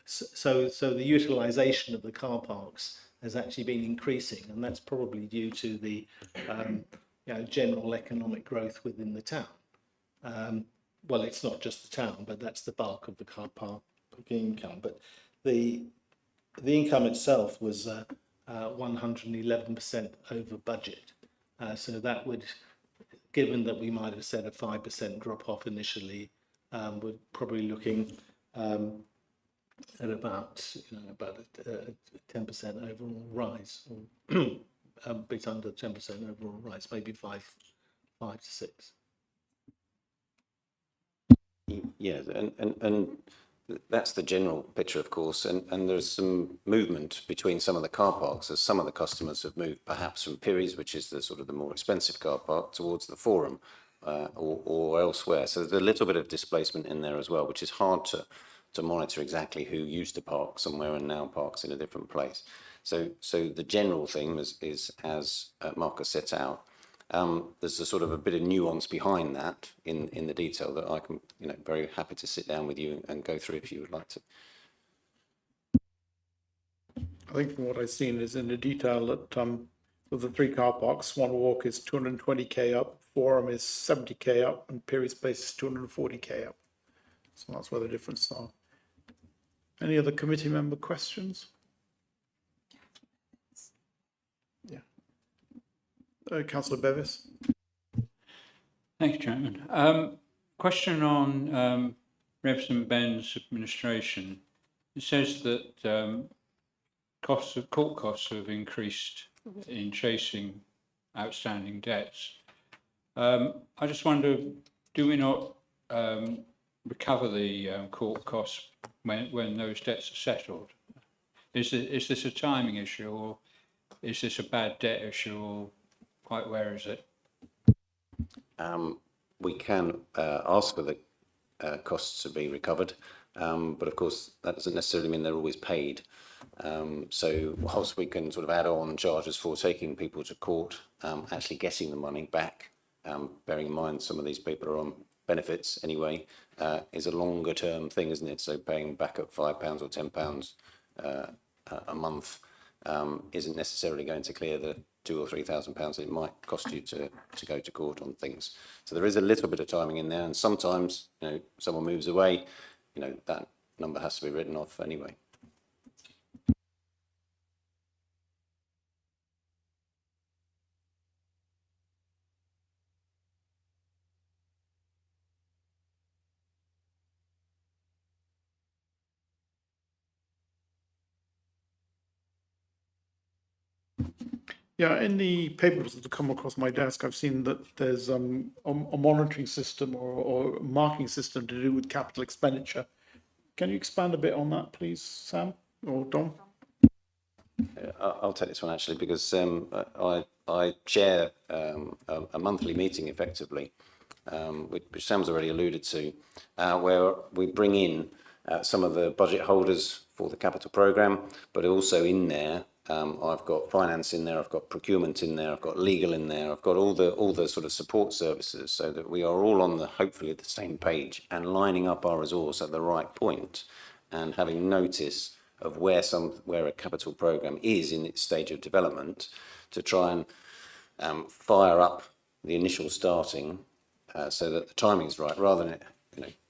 so the utilisation of the car parks has actually been increasing, and that's probably due to the general economic growth within the town. Well, it's not just the town, but that's the bulk of the car park income. But the income itself was 111% over budget. So that would, given that we might have said a 5% drop off initially, we're probably looking at about a 10% overall rise, or a bit under 10% overall rise, maybe 5 to 6. Yeah, and that's the general picture, of course, and there's some movement between some of the car parks as some of the customers have moved perhaps from Piries, which is the sort of the more expensive car park, towards the Forum or elsewhere. So there's a little bit of displacement in there as well, which is hard to to monitor exactly who used to park somewhere and now parks in a different place. So the general thing is as Marcus set out. There's a sort of a bit of nuance behind that in the detail that I can, very happy to sit down with you and go through if you would like to. I think from what I've seen is in the detail that with the 3 car parks, Swan Walk is 220k up, Forum is 70k up, and Peary's Place is 240k up. So that's where the difference are. Any other committee member questions? Yeah. Councillor Bevis. Thank you, Chairman. Question on Revs and Ben's administration. It says that court costs have increased in chasing outstanding debts. I just wonder, do we not recover the court costs when those debts are settled? Is this a timing issue, or is this a bad debt issue, or quite where is it? We can ask for the costs to be recovered, but of course that doesn't necessarily mean they're always paid. So whilst we can sort of add on charges for taking people to court, actually getting the money back, bearing in mind some of these people are on benefits anyway, is a longer term thing, isn't it? So paying back at £5 or £10 a month isn't necessarily going to clear the £2,000 or £3,000 it might cost you to go to court on things. So there is a little bit of timing in there, and sometimes, someone moves away, that number has to be written off anyway. Yeah, in the papers that have come across my desk, I've seen that there's a monitoring system or marking system to do with capital expenditure. Can you expand a bit on that, please, Sam or Dom? I'll take this one actually, because I chair a monthly meeting effectively, which Sam's already alluded to, where we bring in some of the budget holders for the capital programme, but also in there I've got finance in there, I've got procurement in there, I've got legal in there, I've got all the sort of support services, so that we are all on hopefully the same page and lining up our resource at the right point and having notice of where a capital programme is in its stage of development, to try and fire up the initial starting so that the timing is right, rather than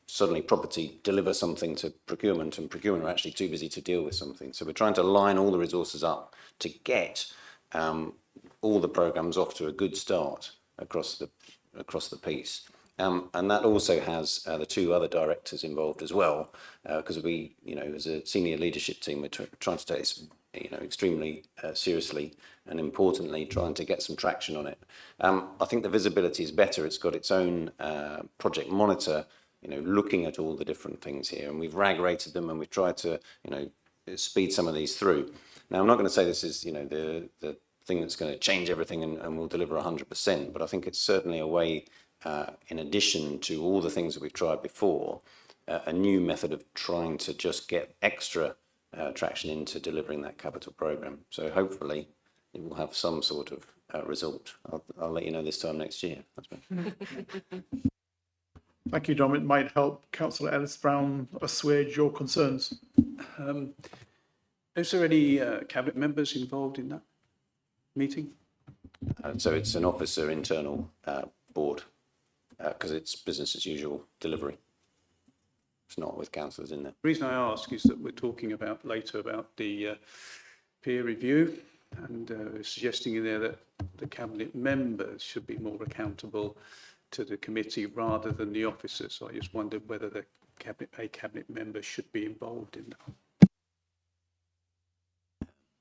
suddenly property deliver something to procurement and procurement are actually too busy to deal with something. So we're trying to line all the resources up to get all the programmes off to a good start across the piece. And that also has the 2 other directors involved as well, because we, as a senior leadership team, we're trying to take this, extremely seriously, and importantly, trying to get some traction on it. I think the visibility is better. It's got its own project monitor, looking at all the different things here, and we've rag-rated them, and we've tried to, speed some of these through. Now, I'm not going to say this is, the thing that's going to change everything and will deliver 100%, but I think it's certainly a way, in addition to all the things that we've tried before, a new method of trying to just get extra traction into delivering that capital programme. So hopefully it will have some sort of result. I'll let you know this time next year. Thank you, Dom. It might help Councillor Ellis-Brown assuage your concerns. Is there any cabinet members involved in that meeting? So it's an officer internal board, because it's business as usual delivery. It's not with councillors in there. The reason I ask is that we're talking about later about the peer review, and suggesting in there that the cabinet members should be more accountable to the committee rather than the officers. So I just wondered whether a cabinet member should be involved in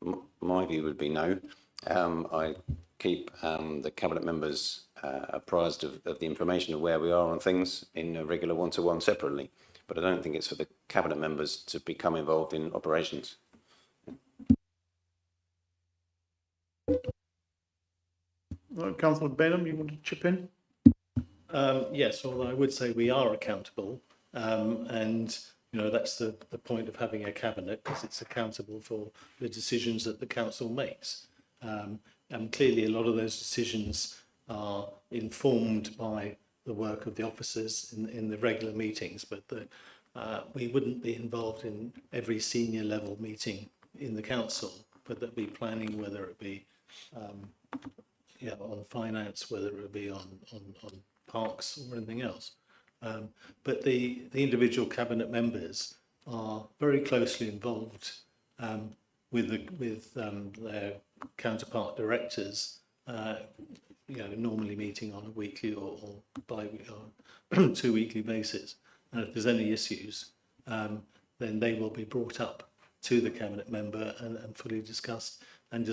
that. My view would be no. I keep the cabinet members apprised of the information of where we are on things in a regular one-to-one separately, but I don't think it's for the cabinet members to become involved in operations. Councillor Bainham, you want to chip in? Yes, although I would say we are accountable, and You know, that's the point of having a cabinet, because it's accountable for the decisions that the council makes. And clearly a lot of those decisions are informed by the work of the officers in the regular meetings, but we wouldn't be involved in every senior level meeting in the council, but there'd be planning, whether it be on finance, whether it be on parks or anything else. But the individual cabinet members are very closely involved with their counterpart directors, normally meeting on a weekly or or 2 weekly basis. And if there's any issues, then they will be brought up to the cabinet member and fully discussed in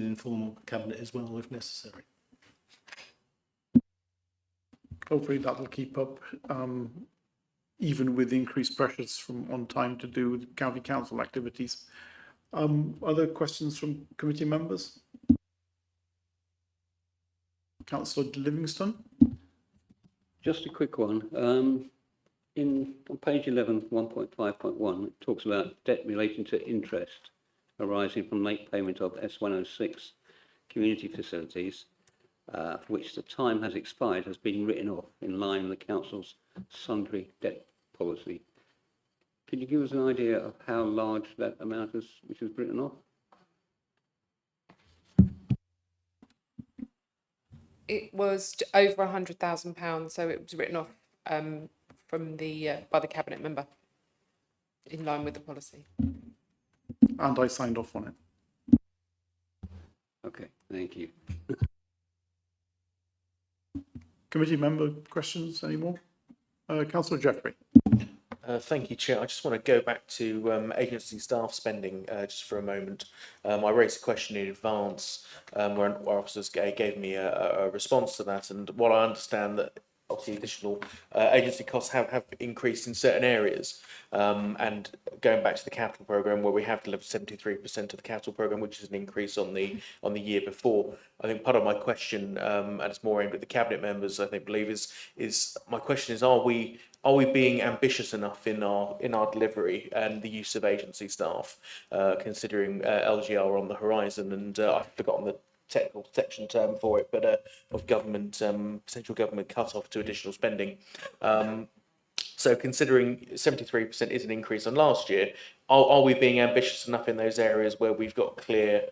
informal cabinet as well, if necessary. Hopefully that will keep up, even with increased pressures from on time to do with county council activities. Other questions from committee members? Councillor Livingston? Just a quick one. On page 11, 1.5.1, it talks about debt relating to interest arising from late payment of S106 community facilities, for which the time has expired, has been written off in line with the council's sundry debt policy. Can you give us an idea of how large that amount is, which is written off? It was over £100,000, so it was written off from by the cabinet member in line with the policy. And I signed off on it. Okay, thank you. Committee member questions anymore? Councillor Jeffrey? Thank you, Chair. I just want to go back to agency staff spending just for a moment. I raised a question in advance where our officers gave me a response to that, and what I understand that obviously additional agency costs have increased in certain areas. And going back to the capital programme, where we have delivered 73% of the capital programme, which is an increase on the year before. I think part of my question, and it's more aimed at the cabinet members, I believe is my question is, are we being ambitious enough in our delivery and the use of agency staff, considering LGR on the horizon? And I've forgotten the technical protection term for it, but of government potential government cut off to additional spending. So considering 73% is an increase on last year, are we being ambitious enough in those areas where we've got clear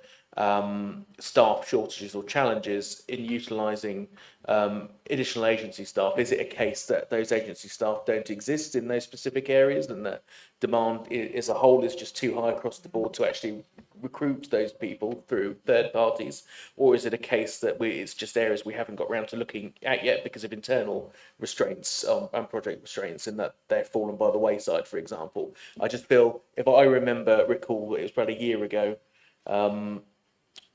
staff shortages or challenges in utilising additional agency staff? Is it a case that those agency staff don't exist in those specific areas and that demand as a whole is just too high across the board to actually recruit those people through third parties? Or is it a case that it's just areas we haven't got around to looking at yet because of internal restraints and project restraints, and that they've fallen by the wayside, for example? I just feel, if I recall, it was about a year ago,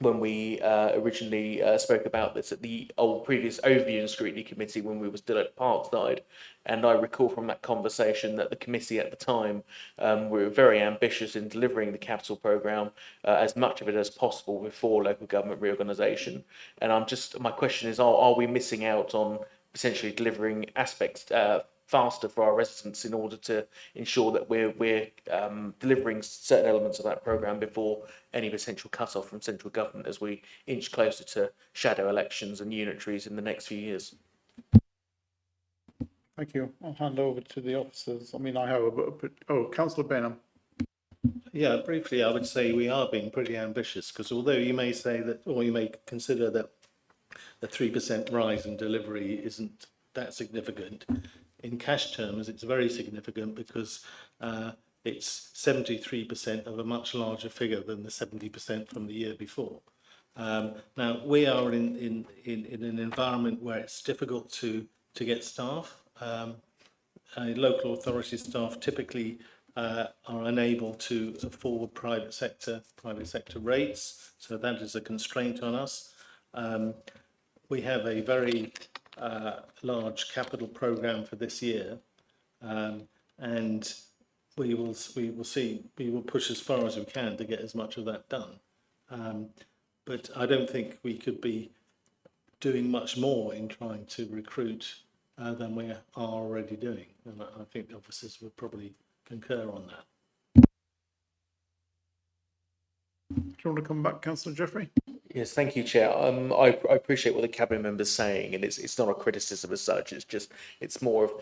when we originally spoke about this at the previous Overview and Scrutiny Committee when we were still at Parkside. And I recall from that conversation that the committee at the time were very ambitious in delivering the capital programme, as much of it as possible before local government reorganisation. And my question is, are we missing out on potentially delivering aspects faster for our residents in order to ensure that we're delivering certain elements of that programme before any potential cut-off from central government as we inch closer to shadow elections and unitaries in the next few years? Thank you. I'll hand over to the officers. I mean, I have Councillor Benham. Yeah, briefly, I would say we are being pretty ambitious, because although you may say that, or you may consider that the 3% rise in delivery isn't that significant, in cash terms, it's very significant, because it's 73% of a much larger figure than the 70% from the year before. Now, we are in an environment where it's difficult to get staff. Local authority staff typically are unable to afford private sector rates, so that is a constraint on us. We have a very large capital programme for this year, and we will push as far as we can to get as much of that done. But I don't think we could be doing much more in trying to recruit than we are already doing, and I think the officers would probably concur on that. Do you want to come back, Councillor Jeffrey? Yes, thank you, Chair. I appreciate what the cabinet member's saying, and it's not a criticism as such. It's more of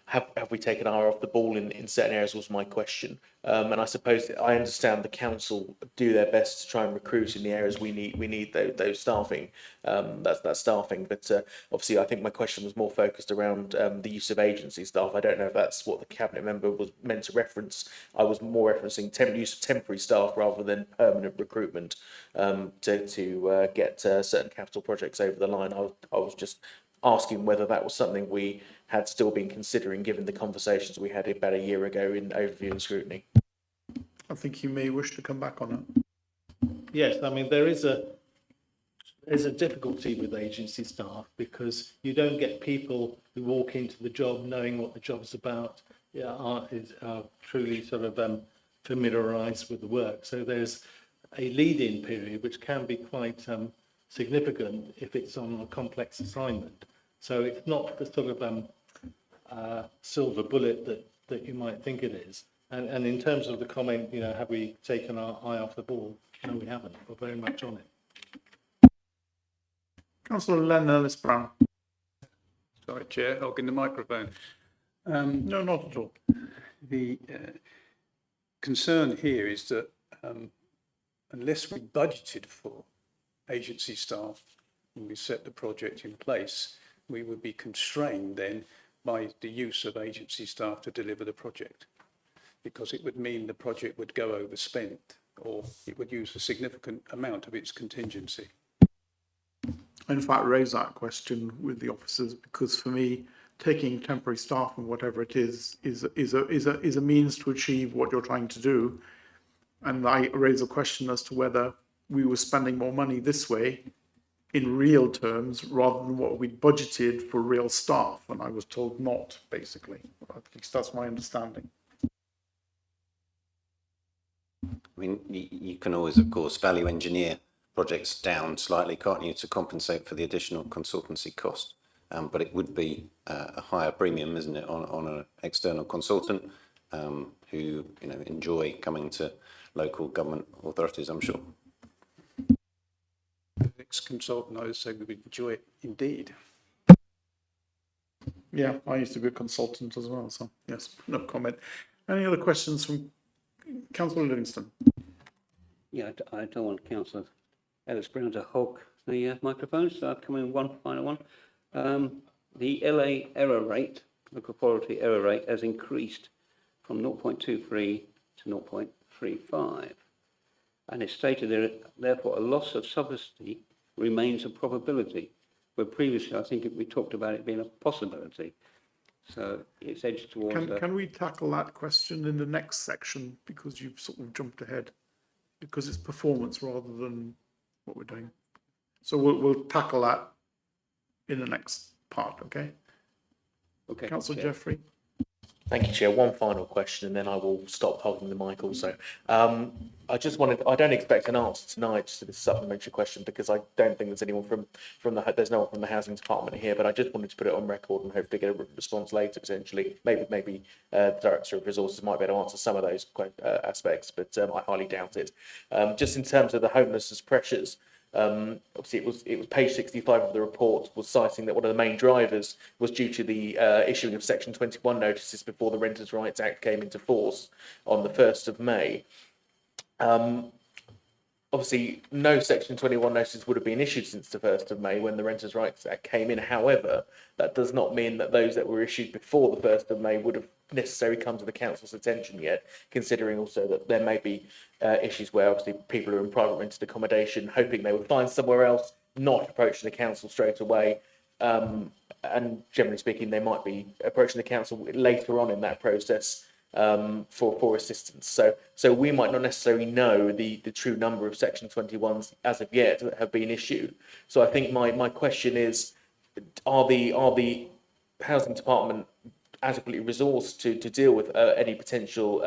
have we taken our eye off the ball in certain areas was my question. And I suppose I understand the council do their best to try and recruit in the areas we need those staffing. That's staffing. But obviously, I think my question was more focused around the use of agency staff. I don't know if that's what the cabinet member was meant to reference. I was more referencing use of temporary staff rather than permanent recruitment to get certain capital projects over the line. I was just asking whether that was something we had still been considering, given the conversations we had about a year ago in overview and scrutiny. I think you may wish to come back on it. Yes, I mean, there's a difficulty with agency staff because you don't get people who walk into the job knowing what the job's about, are truly sort of familiarised with the work. So there's a lead-in period which can be quite significant if it's on a complex assignment. So it's not the sort of silver bullet that you might think it is. And in terms of the comment, have we taken our eye off the ball? No, we haven't. We're very much on it. Councillor Len Ellis-Brown. Sorry, Chair, hogging the microphone. No, not at all. The concern here is that unless we budgeted for agency staff and we set the project in place, we would be constrained then by the use of agency staff to deliver the project, because it would mean the project would go overspent or it would use a significant amount of its contingency. I in fact raised that question with the officers because for me, taking temporary staff and whatever it is a means to achieve what you're trying to do. And I raised a question as to whether we were spending more money this way in real terms rather than what we budgeted for real staff, and I was told not, basically. At least that's my understanding. I mean, you can always, of course, value engineer projects down slightly, can't you, to compensate for the additional consultancy cost? But it would be a higher premium, isn't it, on an external consultant who enjoy coming to local government authorities, I'm sure. Ex-consultant, I would say we would enjoy it indeed. Yeah, I used to be a consultant as well, so yes, no comment. Any other questions from Councillor Livingston? Yeah, I don't want Councillor Ellis-Brown to hog the microphone, so I'll come in one final one. The LA error rate, local authority error rate, has increased from 0.23 to 0.35. And it's stated there, therefore, a loss of subsidy remains a probability, where previously I think we talked about it being a possibility. So it's edged towards... Can we tackle that question in the next section, because you've sort of jumped ahead, because it's performance rather than what we're doing. So we'll tackle that in the next part, okay? Okay. Councillor Jeffrey. Thank you, Chair. One final question, and then I will stop holding the mic also. I don't expect an answer tonight to this supplementary question because I don't think there's anyone there's no one from the Housing Department here, but I just wanted to put it on record and hopefully get a response later potentially. Maybe the Director of Resources might be able to answer some of those aspects, but I highly doubt it. Just in terms of the homelessness pressures, obviously it was page 65 of the report was citing that one of the main drivers was due to the issuing of Section 21 notices before the Renters' Rights Act came into force on the 1st of May. Obviously, no Section 21 notices would have been issued since the 1st of May when the Renters' Rights Act came in. However, that does not mean that those that were issued before the 1st of May would have necessarily come to the Council's attention yet, considering also that there may be issues where obviously people are in private rented accommodation hoping they would find somewhere else, not approaching the Council straight away. And generally speaking, they might be approaching the Council later on in that process for assistance. So we might not necessarily know the true number of Section 21s as of yet that have been issued. So I think my question is, are the Housing Department adequately resourced to deal with any potential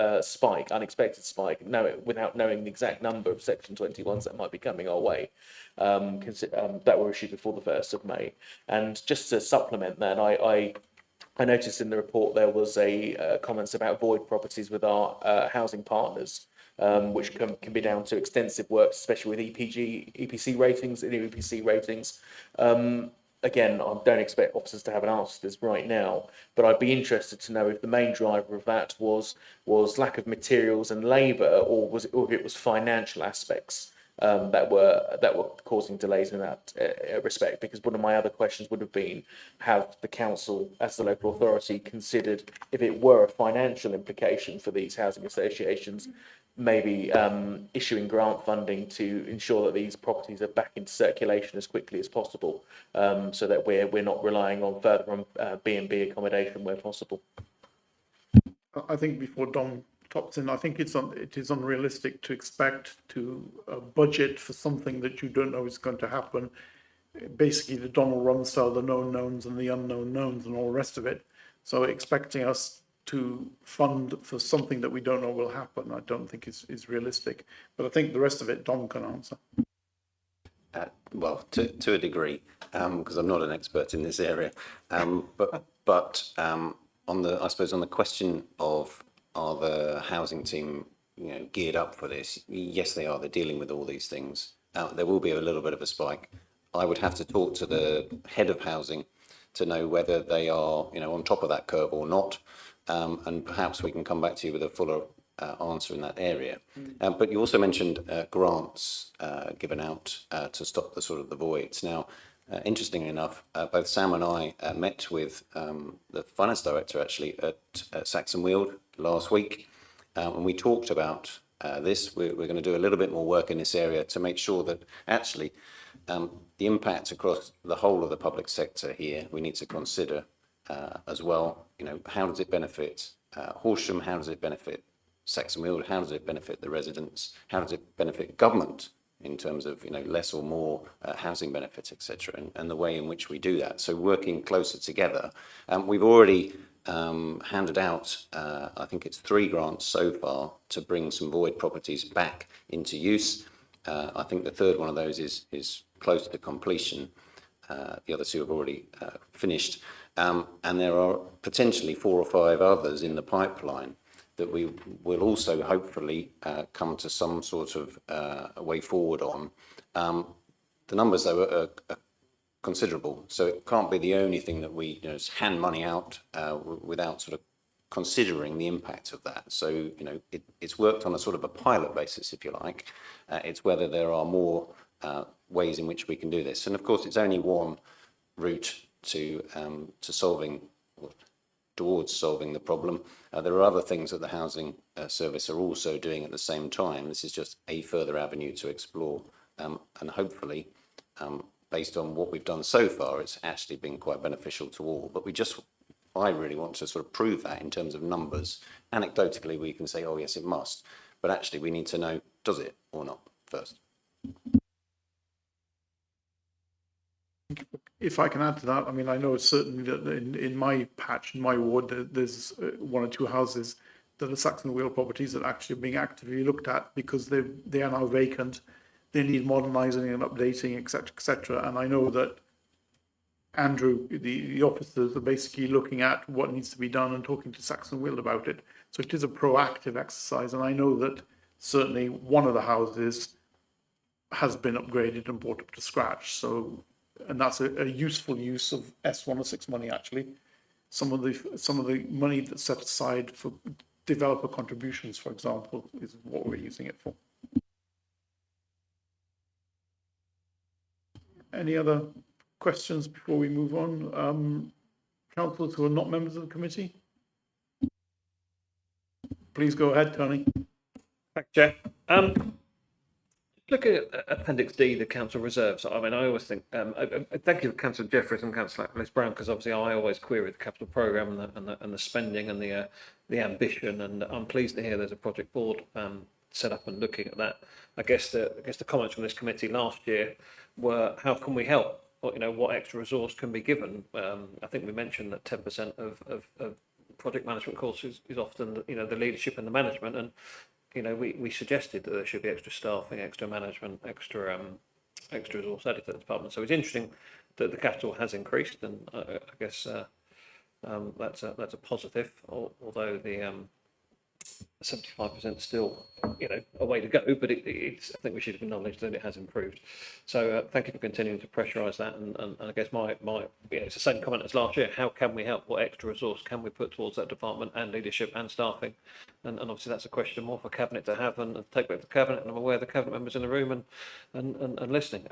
unexpected spike, without knowing the exact number of Section 21s that might be coming our way, that were issued before the 1st of May? And just to supplement that, I I noticed in the report there was a comments about void properties with our housing partners, which can be down to extensive work, especially with EPC ratings, EPC ratings. Again, I don't expect officers to have an answer to this right now, but I'd be interested to know if the main driver of that was lack of materials and labour, or if it was financial aspects that were causing delays in that respect. Because one of my other questions would have been, have the council, as the local authority, considered if it were a financial implication for these housing associations, maybe issuing grant funding to ensure that these properties are back into circulation as quickly as possible, so that we're not relying on further on B&B accommodation where possible. I think before Dom tops in, I think it is unrealistic to expect to budget for something that you don't know is going to happen. Basically, the Donald Rumsfeld, the known knowns and the unknown knowns and all the rest of it. So expecting us to fund for something that we don't know will happen, I don't think is realistic. But I think the rest of it, Dom can answer. Well, to a degree, because I'm not an expert in this area. But on the question of, are the housing team, geared up for this? Yes, they are. They're dealing with all these things. There will be a little bit of a spike. I would have to talk to the head of housing to know whether they are, on top of that curve or not. And perhaps we can come back to you with a fuller answer in that area. But you also mentioned grants given out to stop the voids. Now, interestingly enough, both Sam and I met with the finance director actually at Saxon Weald last week, and we talked about this. We're going to do a little bit more work in this area to make sure that actually the impact across the whole of the public sector here, we need to consider as well. How does it benefit Horsham? How does it benefit Saxon Weald? How does it benefit the residents? How does it benefit government in terms of less or more housing benefits, etc., and the way in which we do that? So working closer together. We've already handed out, I think it's 3 grants so far to bring some void properties back into use. I think the third one of those is close to completion. The other 2 have already finished. And there are potentially 4 or 5 others in the pipeline that we will also hopefully come to some sort of way forward on. The numbers, though, are considerable, so it can't be the only thing that we just hand money out without sort of considering the impact of that. So, it's worked on a sort of a pilot basis, if you like. It's whether there are more ways in which we can do this. And of course, it's only one route to solving, towards solving the problem. There are other things that the housing service are also doing at the same time. This is just a further avenue to explore, and hopefully, based on what we've done so far, it's actually been quite beneficial to all. But I really want to sort of prove that in terms of numbers. Anecdotally, we can say, oh yes, it must, but actually we need to know, does it or not first? If I can add to that, I mean, I know certainly that in my patch, in my ward, there's 1 or 2 houses that are Saxon Weald properties that actually are being actively looked at because they are now vacant. They need modernising and updating, etc., etc. And I know that Andrew, the officers, are basically looking at what needs to be done and talking to Saxon Weald about it. So it is a proactive exercise. And I know that certainly one of the houses has been upgraded and brought up to scratch. So, and that's a useful use of S106 money, actually. Some of the money that's set aside for developer contributions, for example, is what we're using it for. Any other questions before we move on? Councillors who are not members of the committee? Please go ahead, Tony. Thank you, Chair. Looking at Appendix D, the council reserves, I mean, I always think, thank you to Councillor Jeffries and Councillor Liz Brown, because obviously I always query the capital programme and the spending and the ambition, and I'm pleased to hear there's a project board set up and looking at that. I guess the comments from this committee last year were, how can we help? What extra resource can be given? I think we mentioned that 10% of project management courses is often the leadership and the management, and we suggested that there should be extra staffing, extra management, extra resource added to the department. So it's interesting that the capital has increased, and I guess That's a positive, although the 75% still, a way to go, but it's, I think we should acknowledge that it has improved. So thank you for continuing to pressurise that. And I guess my it's the same comment as last year. How can we help? What extra resource can we put towards that department and leadership and staffing? And obviously that's a question more for Cabinet to have and take back to Cabinet. And I'm aware the Cabinet members in the room and listening.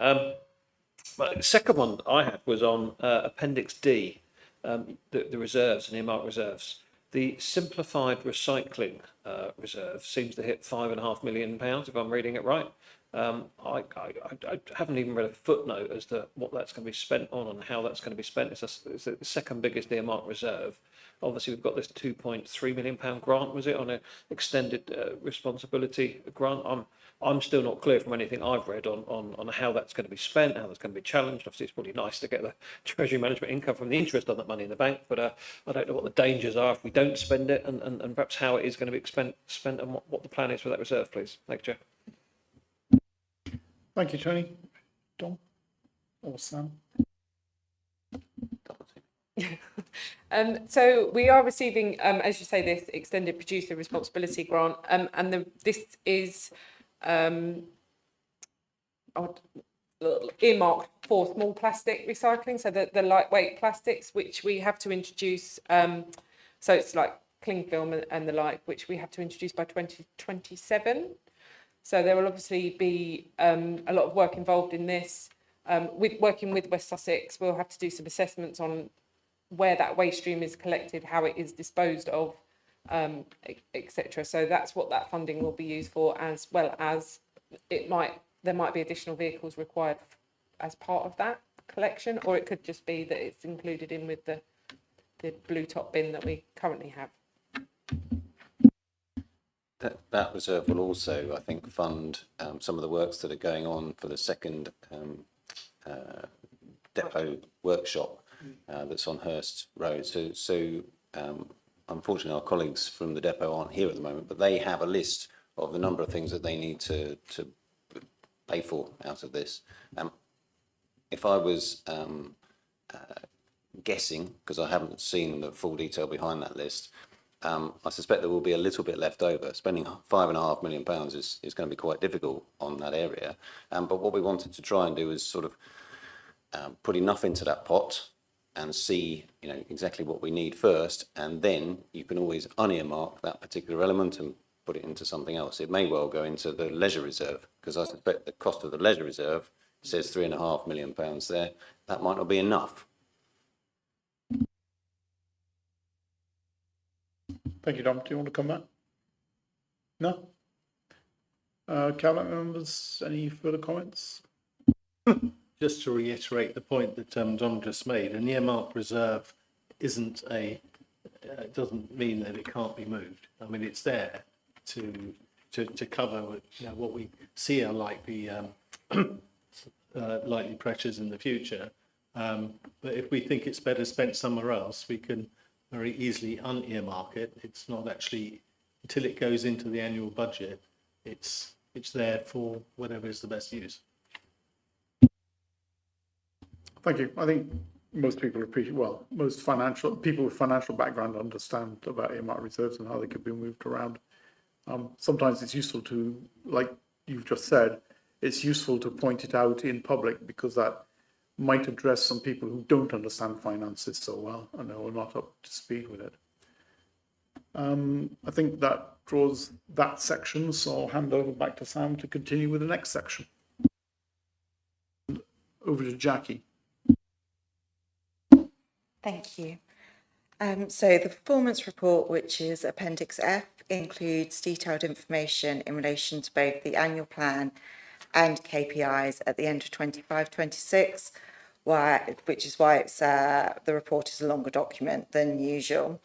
But the second one I had was on Appendix D, the reserves and earmarked reserves. The simplified recycling reserve seems to hit £5.5 million, if I'm reading it right. I haven't even read a footnote as to what that's going to be spent on and how that's going to be spent. It's the second biggest earmarked reserve. Obviously, we've got this £2.3 million grant, was it, on an extended responsibility grant? I'm still not clear from anything I've read on how that's going to be spent, how that's going to be challenged. Obviously, it's probably nice to get the Treasury management income from the interest on that money in the bank, but I don't know what the dangers are if we don't spend it and perhaps how it is going to be spent and what the plan is for that reserve, please. Thank you, Chair. Thank you, Tony. Dom or Sam? So we are receiving, as you say, this extended producer responsibility grant, and this is earmarked for small plastic recycling, so the lightweight plastics, which we have to introduce. So it's like cling film and the like, which we have to introduce by 2027. So there will obviously be a lot of work involved in this. Working with West Sussex, we'll have to do some assessments on where that waste stream is collected, how it is disposed of, etc. So that's what that funding will be used for, as well as there might be additional vehicles required as part of that collection, or it could just be that it's included in with the blue top bin that we currently have. That reserve will also, I think, fund some of the works that are going on for the second depot workshop that's on Hurst Road. So unfortunately, our colleagues from the depot aren't here at the moment, but they have a list of the number of things that they need to pay for out of this. If I was guessing, because I haven't seen the full detail behind that list, I suspect there will be a little bit left over. Spending £5.5 million is going to be quite difficult on that area. But what we wanted to try and do is sort of put enough into that pot and see, exactly what we need first, and then you can always unearmark that particular element and put it into something else. It may well go into the leisure reserve, because I suspect the cost of the leisure reserve says £3.5 million there. That might not be enough. Thank you, Dom. Do you want to come back? No? Cabinet members, any further comments? Just to reiterate the point that Dom just made, an earmark reserve doesn't mean that it can't be moved. I mean, it's there to cover what we see are likely pressures in the future. But if we think it's better spent somewhere else, we can very easily unearmark it. It's not actually, until it goes into the annual budget, it's there for whatever is the best use. Thank you. I think most people appreciate, most people with financial background understand about earmarked reserves and how they could be moved around. Sometimes it's useful to, like you've just said, it's useful to point it out in public, because that might address some people who don't understand finances so well and are not up to speed with it. I think that draws that section, so I'll hand over back to Sam to continue with the next section. Over to Jackie. Thank you. So the performance report, which is Appendix F, includes detailed information in relation to both the annual plan and KPIs at the end of 25-26, which is why it's the report is a longer document than usual.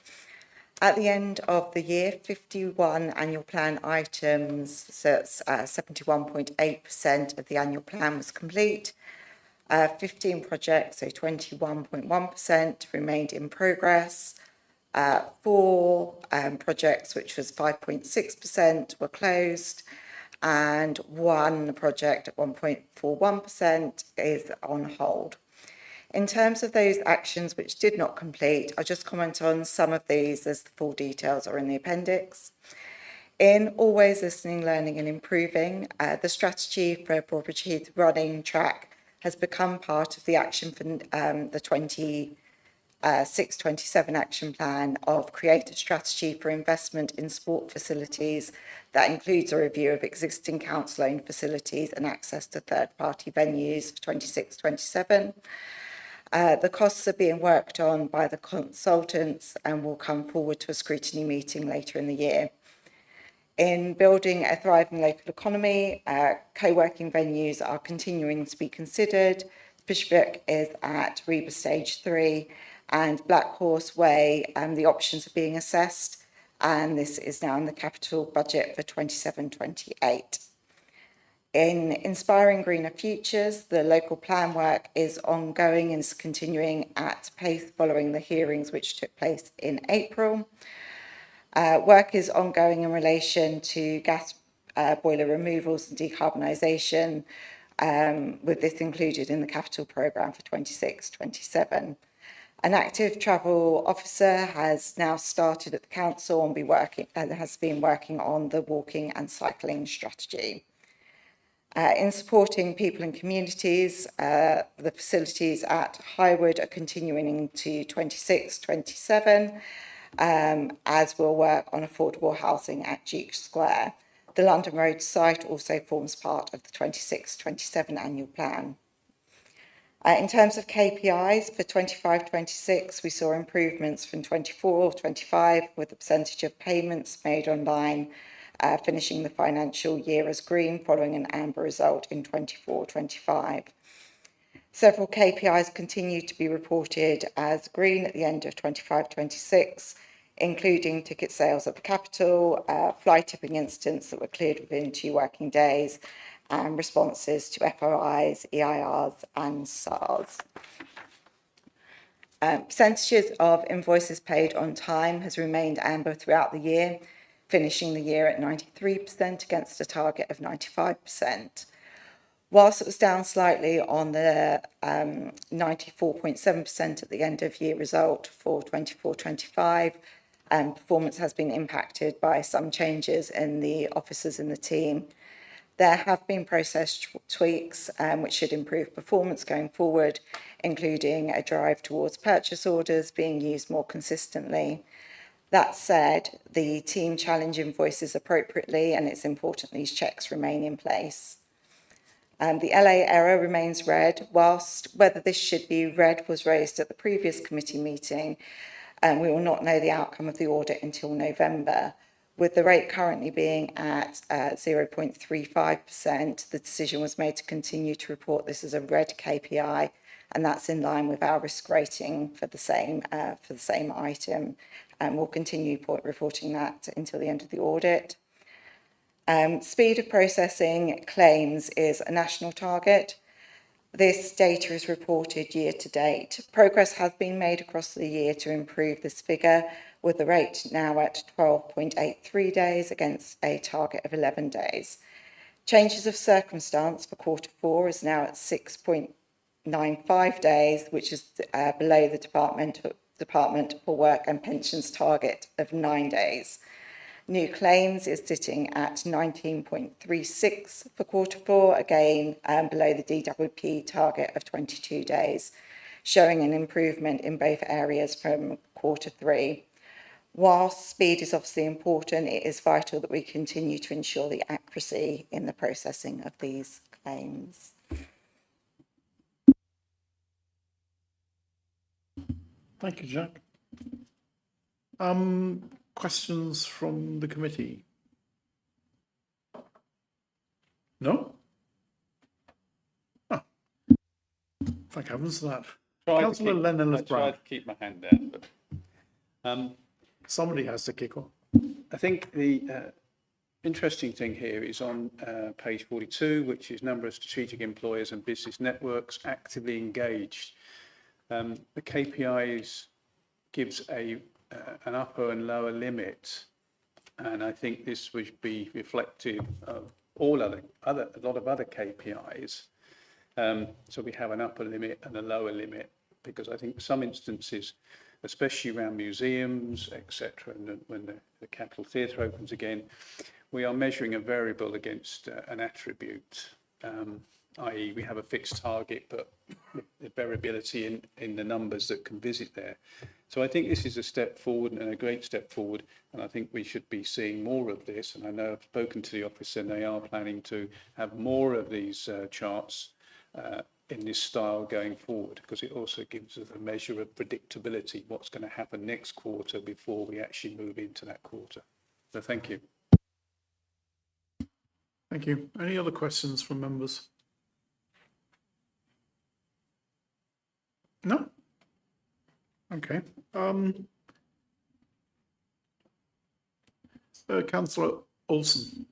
At the end of the year, 51 annual plan items, so it's 71.8% of the annual plan was complete. 15 projects, so 21.1%, remained in progress. 4 projects, which was 5.6%, were closed, and 1 project at 1.41% is on hold. In terms of those actions which did not complete, I'll just comment on some of these as the full details are in the appendix. In Always Listening, Learning and Improving, the strategy for Broadbridge Heath running track has become part of the action for the 26-27 action plan of create a strategy for investment in sport facilities that includes a review of existing council-owned facilities and access to third-party venues for 26-27. The costs are being worked on by the consultants and will come forward to a scrutiny meeting later in the year. In building a thriving local economy, co-working venues are continuing to be considered. Bishopbrooke is at REBA Stage 3 and Black Horse Way, the options are being assessed, and this is now in the capital budget for 27-28. In Inspiring Greener Futures, the local plan work is ongoing and is continuing at pace following the hearings which took place in April. Work is ongoing in relation to gas boiler removals and decarbonisation, with this included in the capital programme for 26-27. An active travel officer has now started at the council and has been working on the walking and cycling strategy. In supporting people and communities, the facilities at Highwood are continuing into 26-27, as will work on affordable housing at Duke Square. The London Road site also forms part of the 26-27 annual plan. In terms of KPIs for 25-26, we saw improvements from 24-25 with the percentage of payments made online finishing the financial year as green following an amber result in 24-25. Several KPIs continue to be reported as green at the end of 25-26, including ticket sales at the capital, fly tipping incidents that were cleared within 2 working days, and responses to FOIs, EIRs and SARS. Percentages of invoices paid on time has remained amber throughout the year, finishing the year at 93% against a target of 95%. Whilst it was down slightly on the 94.7% at the end of year result for 24-25, performance has been impacted by some changes in the officers in the team. There have been process tweaks which should improve performance going forward, including a drive towards purchase orders being used more consistently. That said, the team challenge invoices appropriately, and it's important these checks remain in place. The LA error remains red, whilst whether this should be red was raised at the previous committee meeting, and we will not know the outcome of the audit until November. With the rate currently being at 0.35%, the decision was made to continue to report this as a red KPI, and that's in line with our risk rating for the same item. And we'll continue reporting that until the end of the audit. Speed of processing claims is a national target. This data is reported year to date. Progress has been made across the year to improve this figure, with the rate now at 12.83 days against a target of 11 days. Changes of circumstance for Q4 is now at 6.95 days, which is below the Department for Work and Pensions target of 9 days. New claims is sitting at 19.36 for Q4, again below the DWP target of 22 days, showing an improvement in both areas from Q3. Whilst speed is obviously important, it is vital that we continue to ensure the accuracy in the processing of these claims. Thank you, Jack. Questions from the committee? No? Oh. Thank heavens for that. Councillor Lennon I tried to keep my hand down, but somebody has to kick off. I think the interesting thing here is on page 42, which is number of strategic employers and business networks actively engaged. The KPIs gives an upper and lower limit, and I think this would be reflective of a lot of other KPIs. So we have an upper limit and a lower limit. because I think some instances, especially around museums, etc., and then when the Capitol Theatre opens again, we are measuring a variable against an attribute, i.e. we have a fixed target, but the variability in the numbers that can visit there. So I think this is a step forward and a great step forward, and I think we should be seeing more of this. And I know I've spoken to the office and they are planning to have more of these charts in this style going forward, because it also gives us a measure of predictability, what's going to happen next quarter before we actually move into that quarter. So thank you. Thank you. Any other questions from members? No? Okay. Councillor Olsen.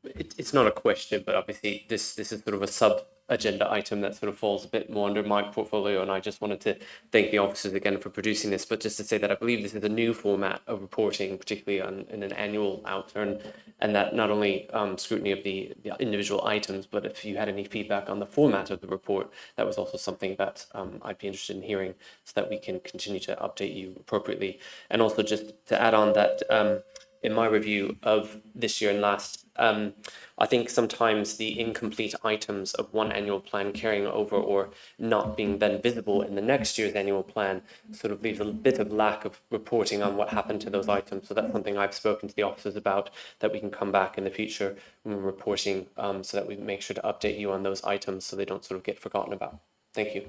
It's not a question, but obviously this is sort of a sub-agenda item that sort of falls a bit more under my portfolio, and I just wanted to thank the officers again for producing this, but just to say that I believe this is a new format of reporting, particularly in an annual outturn, and that not only scrutiny of the individual items, but if you had any feedback on the format of the report, that was also something that I'd be interested in hearing, so that we can continue to update you appropriately. And also just to add on that, in my review of this year and last, I think sometimes the incomplete items of one annual plan carrying over or not being then visible in the next year's annual plan sort of leaves a bit of lack of reporting on what happened to those items. So that's something I've spoken to the officers about, that we can come back in the future when we're reporting, so that we make sure to update you on those items so they don't sort of get forgotten about. Thank you.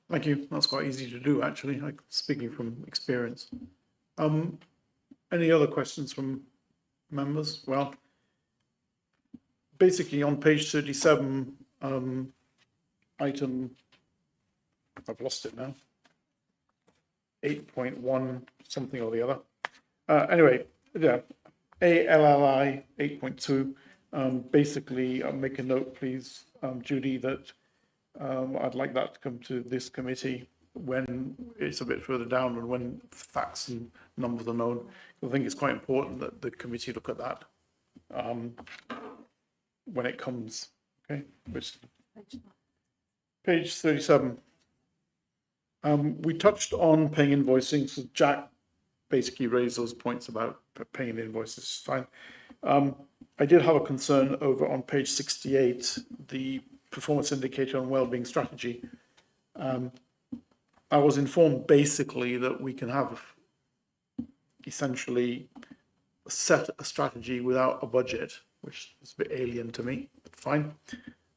Thank you. That's quite easy to do, actually, like speaking from experience. Any other questions from members? Well, basically on page 37, item, I've lost it now, 8.1 something or the other. Anyway, yeah, ALLI 8.2, basically make a note, please, Judy, that I'd like that to come to this committee when it's a bit further down and when facts and numbers are known. I think it's quite important that the committee look at that when it comes. Okay, which page 37. We touched on paying invoicing, so Jack basically raised those points about paying invoices. Fine. I did have a concern over on page 68, the performance indicator on wellbeing strategy. I was informed basically that we can have essentially set a strategy without a budget, which is a bit alien to me, but fine.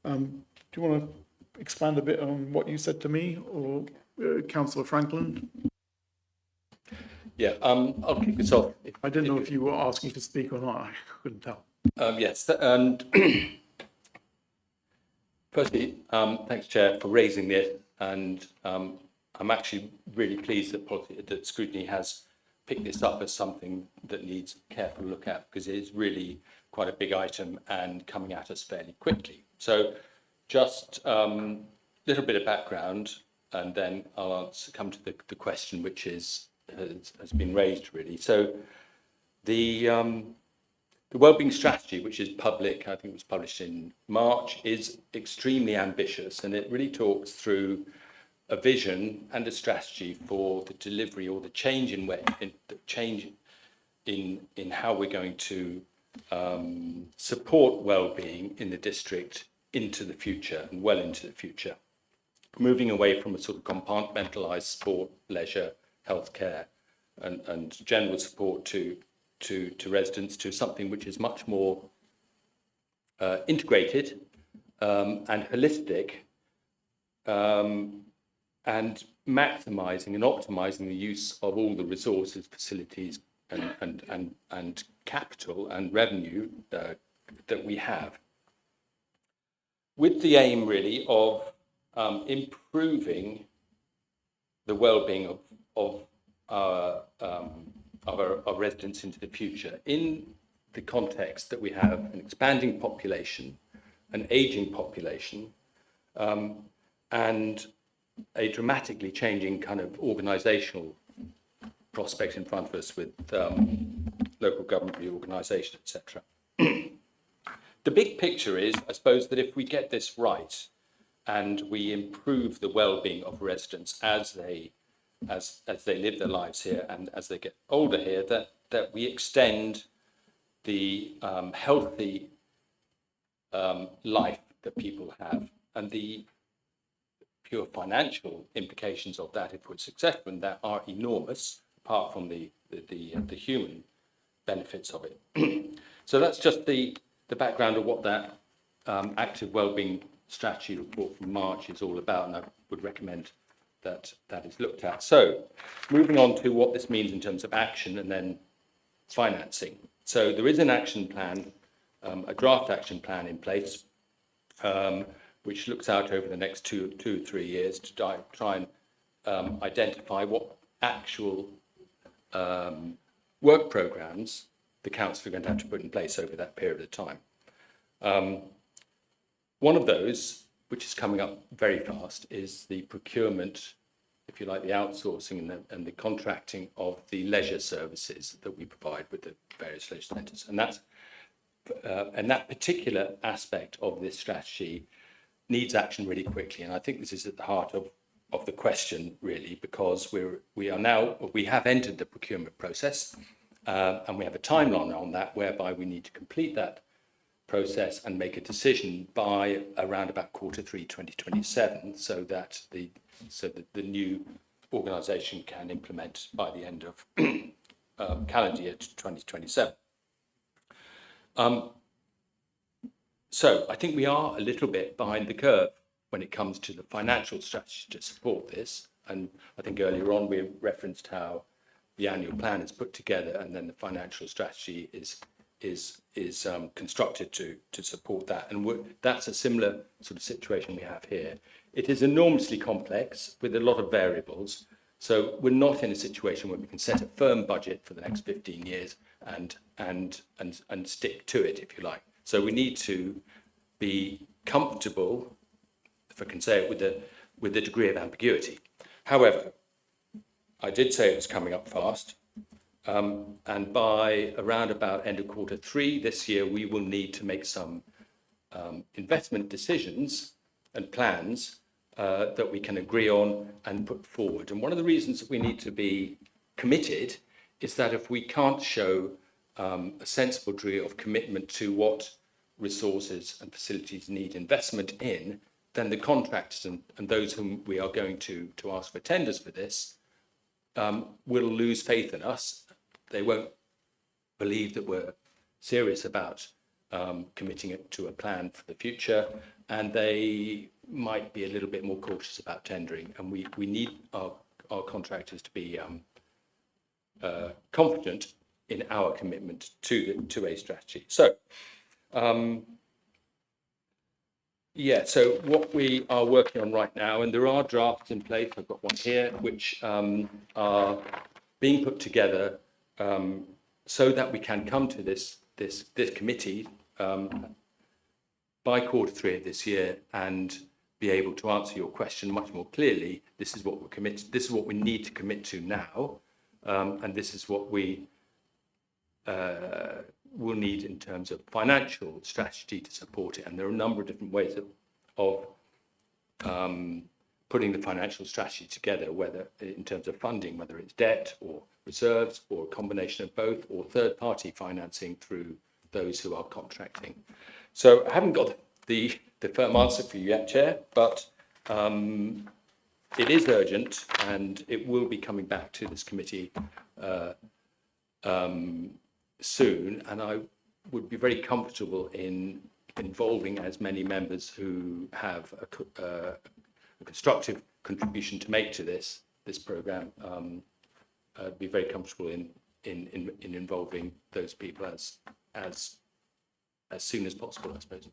Do you want to expand a bit on what you said to me, or Councillor Franklin? Yeah, I'll kick this off. I didn't know if you were asking to speak or not. I couldn't tell. Yes, and firstly, thanks, Chair, for raising this, and I'm actually really pleased that Scrutiny has picked this up as something that needs a careful look at, because it is really quite a big item and coming at us fairly quickly. So just a little bit of background, and then I'll come to the question which has been raised really. So the wellbeing strategy, which is public, I think it was published in March, is extremely ambitious, and it really talks through a vision and a strategy for the delivery or the change in how we're going to support well-being in the district into the future and well into the future, moving away from a sort of compartmentalised sport, leisure, healthcare, and general support to residents, to something which is much more integrated and holistic, and maximising and optimising the use of all the resources, facilities, and capital and revenue that we have, with the aim really of improving the well-being of our residents into the future, in the context that we have an expanding population, an ageing population, and a dramatically changing kind of organisational prospect in front of us with local government reorganisation, etc. The big picture is, I suppose, that if we get this right, and we improve the well-being of residents as they live their lives here and as they get older here, that we extend the healthy life that people have, and the pure financial implications of that, if we're successful in that, are enormous, apart from the human benefits of it. So that's just the background of what that active wellbeing strategy report from March is all about, and I would recommend that is looked at. So moving on to what this means in terms of action and then financing. So there is an action plan, a draft action plan in place, which looks out over the next 2 or 3 years to try and identify what actual work programmes the council are going to have to put in place over that period of time. One of those, which is coming up very fast, is the procurement, if you like, the outsourcing and the contracting of the leisure services that we provide with the various leisure centres. And that particular aspect of this strategy needs action really quickly. And I think this is at the heart of the question, really, because we have entered the procurement process, and we have a timeline on that whereby we need to complete that process and make a decision by around about Q3 2027, so that the new organisation can implement by the end of calendar year 2027. So I think we are a little bit behind the curve when it comes to the financial strategy to support this. And I think earlier on we referenced how the annual plan is put together, and then the financial strategy is constructed to support that. And that's a similar sort of situation we have here. It is enormously complex with a lot of variables. So we're not in a situation where we can set a firm budget for the next 15 years and stick to it, if you like. So we need to be comfortable, if I can say it, with a degree of ambiguity. However, I did say it was coming up fast. And by around about end of Q3 this year, we will need to make some investment decisions and plans that we can agree on and put forward. And one of the reasons that we need to be committed is that if we can't show a sensible degree of commitment to what resources and facilities need investment in, then the contractors and those whom we are going to ask for tenders for this will lose faith in us. They won't believe that we're serious about committing it to a plan for the future, and they might be a little bit more cautious about tendering. And we need our contractors to be confident in our commitment to a strategy. So, so what we are working on right now, and there are drafts in place, I've got one here, which are being put together so that we can come to this committee by Q3 of this year and be able to answer your question much more clearly. This is what we're committed. This is what we need to commit to now, and this is what we will need in terms of financial strategy to support it. And there are a number of different ways of putting the financial strategy together, whether in terms of funding, whether it's debt or reserves or a combination of both, or third-party financing through those who are contracting. So I haven't got the firm answer for you yet, Chair, but it is urgent, and it will be coming back to this committee soon, and I would be very comfortable in involving as many members who have a constructive contribution to make to this programme. I'd be very comfortable in involving those people as soon as possible, I suppose.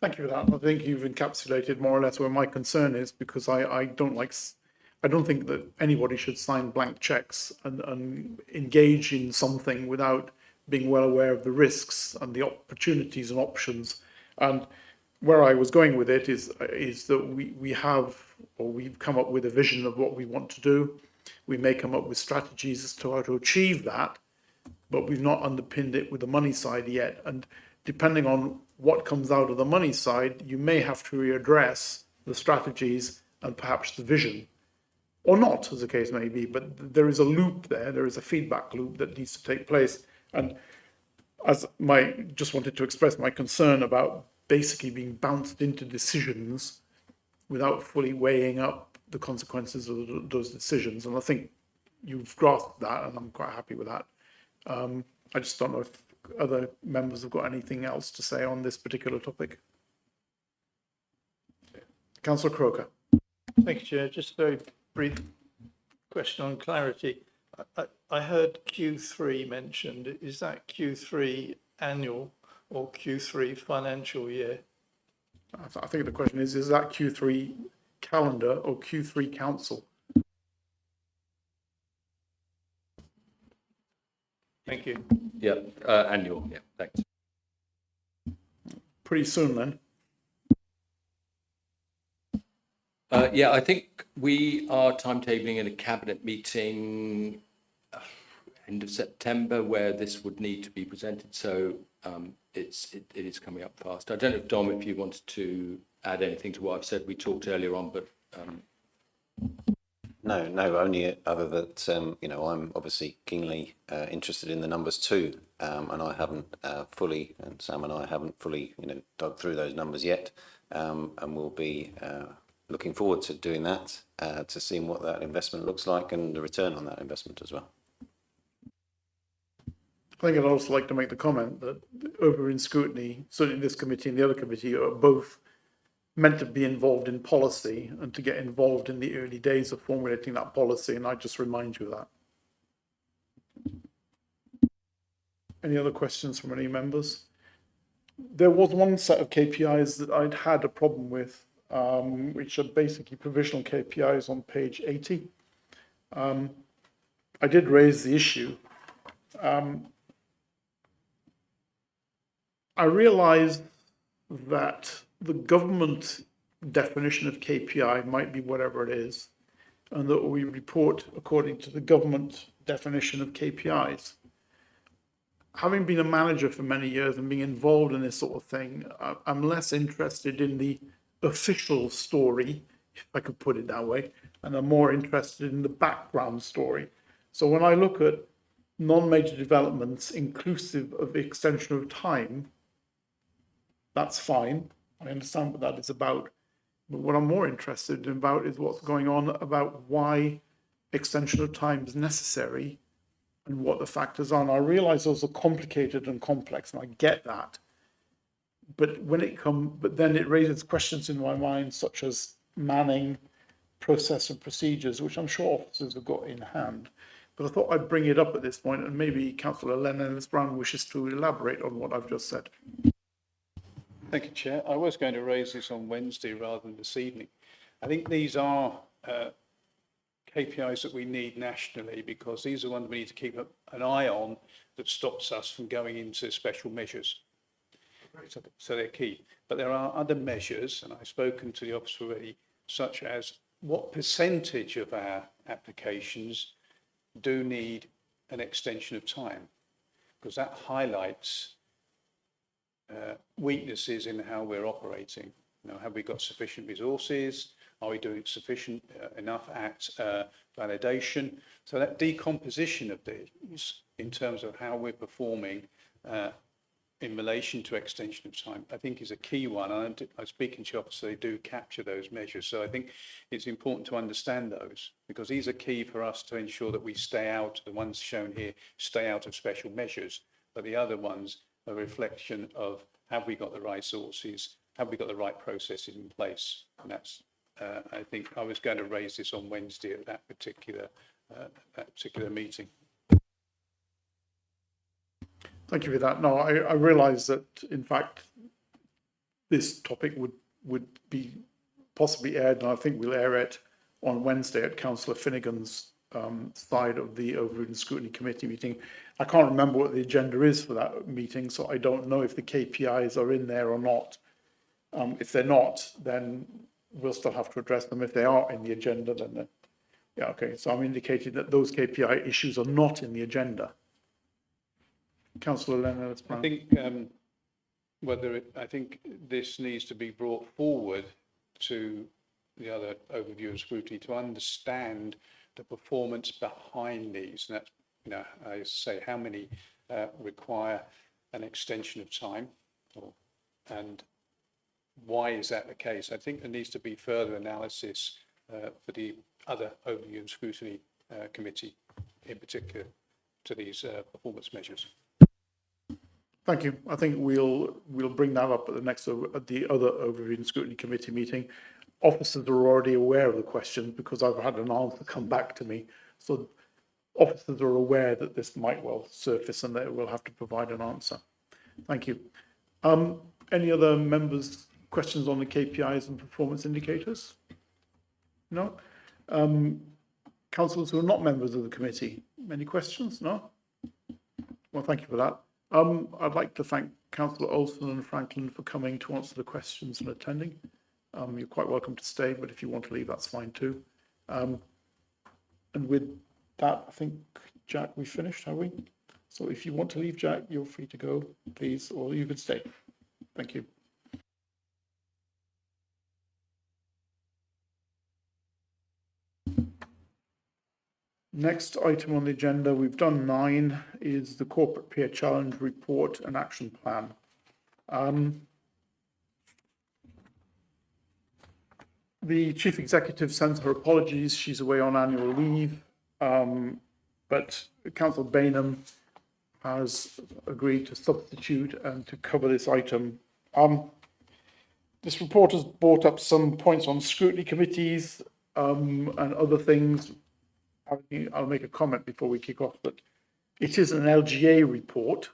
Thank you for that. I think you've encapsulated more or less where my concern is, because I don't think that anybody should sign blank checks and engage in something without being well aware of the risks and the opportunities and options. And where I was going with it is that we've come up with a vision of what we want to do. We may come up with strategies as to how to achieve that, but we've not underpinned it with the money side yet. And depending on what comes out of the money side, you may have to readdress the strategies and perhaps the vision, or not, as the case may be. But there is a loop there. There is a feedback loop that needs to take place. And just wanted to express my concern about basically being bounced into decisions without fully weighing up the consequences of those decisions. And I think you've grasped that, and I'm quite happy with that. I just don't know if other members have got anything else to say on this particular topic. Councillor Croker. Thank you, Chair. Just a very brief question on clarity. I heard Q3 mentioned. Is that Q3 annual or Q3 financial year? I think the question is that Q3 calendar or Q3 council? Thank you. Yeah, annual, yeah, thanks. Pretty soon then. Yeah, I think we are timetabling in a cabinet meeting end of September where this would need to be presented. So it is coming up fast. I don't know, Dom, if you wanted to add anything to what I've said. We talked earlier on, but No, only other that, I'm obviously keenly interested in the numbers too. And I haven't fully, and Sam and I haven't fully, dug through those numbers yet. And we'll be looking forward to doing that, to seeing what that investment looks like and the return on that investment as well. I think I'd also like to make the comment that over in Scrutiny, certainly this committee and the other committee are both meant to be involved in policy and to get involved in the early days of formulating that policy, and I just remind you of that. Any other questions from any members? There was one set of KPIs that I'd had a problem with, which are basically provisional KPIs on page 80. I did raise the issue. I realised that the government definition of KPI might be whatever it is, and that we report according to the government definition of KPIs. Having been a manager for many years and being involved in this sort of thing, I'm less interested in the official story, if I could put it that way, and I'm more interested in the background story. So when I look at non-major developments inclusive of the extension of time, that's fine. I understand what that is about. But what I'm more interested about is what's going on about why extension of time is necessary and what the factors are. And I realize those are complicated and complex, and I get that. But then it raises questions in my mind, such as manning, process and procedures, which I'm sure officers have got in hand. But I thought I'd bring it up at this point, and maybe Councillor Lennon-Brown wishes to elaborate on what I've just said. Thank you, Chair. I was going to raise this on Wednesday rather than this evening. I think these are KPIs that we need nationally, because these are ones we need to keep an eye on that stops us from going into special measures. So they're key. But there are other measures, and I've spoken to the office already, such as what percentage of our applications do need an extension of time, because that highlights weaknesses in how we're operating. Have we got sufficient resources? Are we doing sufficient enough at validation? So that decomposition of these in terms of how we're performing in relation to extension of time, I think is a key one. I'm speaking to officers, they do capture those measures. So I think it's important to understand those, because these are key for us to ensure that we stay out, the ones shown here, stay out of special measures, but the other ones a reflection of, have we got the right sources, have we got the right processes in place? And that's, I think I was going to raise this on Wednesday at that particular meeting. Thank you for that. No, I realise that, in fact, this topic would be possibly aired, and I think we'll air it on Wednesday at Councillor Finnegan's side of the Overridden Scrutiny Committee meeting. I can't remember what the agenda is for that meeting, so I don't know if the KPIs are in there or not. If they're not, then we'll still have to address them. If they are in the agenda, then yeah, okay. So I'm indicating that those KPI issues are not in the agenda. Councillor Leonard-Brown. I think I think this needs to be brought forward to the other overview and scrutiny to understand the performance behind these. And that's, you know, I say how many require an extension of time, and why is that the case? I think there needs to be further analysis for the other overview and scrutiny committee, in particular, to these performance measures. Thank you. I think we'll bring that up at the other overview and scrutiny committee meeting. Officers are already aware of the question because I've had an answer come back to me. So officers are aware that this might well surface and they will have to provide an answer. Thank you. Any other members' questions on the KPIs and performance indicators? No? Councillors who are not members of the committee, any questions? No? Well, thank you for that. I'd like to thank Councillor Olsen and Franklin for coming to answer the questions and attending. You're quite welcome to stay, but if you want to leave, that's fine too. And with that, I think, Jack, we finished, have we? So if you want to leave, Jack, you're free to go, please, or you can stay. Thank you. Next item on the agenda, we've done 9, is the Corporate Peer Challenge Report and Action Plan. The Chief Executive sends her apologies. She's away on annual leave, but Councillor Bainham has agreed to substitute and to cover this item. This report has brought up some points on scrutiny committees and other things. I'll make a comment before we kick off, but it is an LGA report,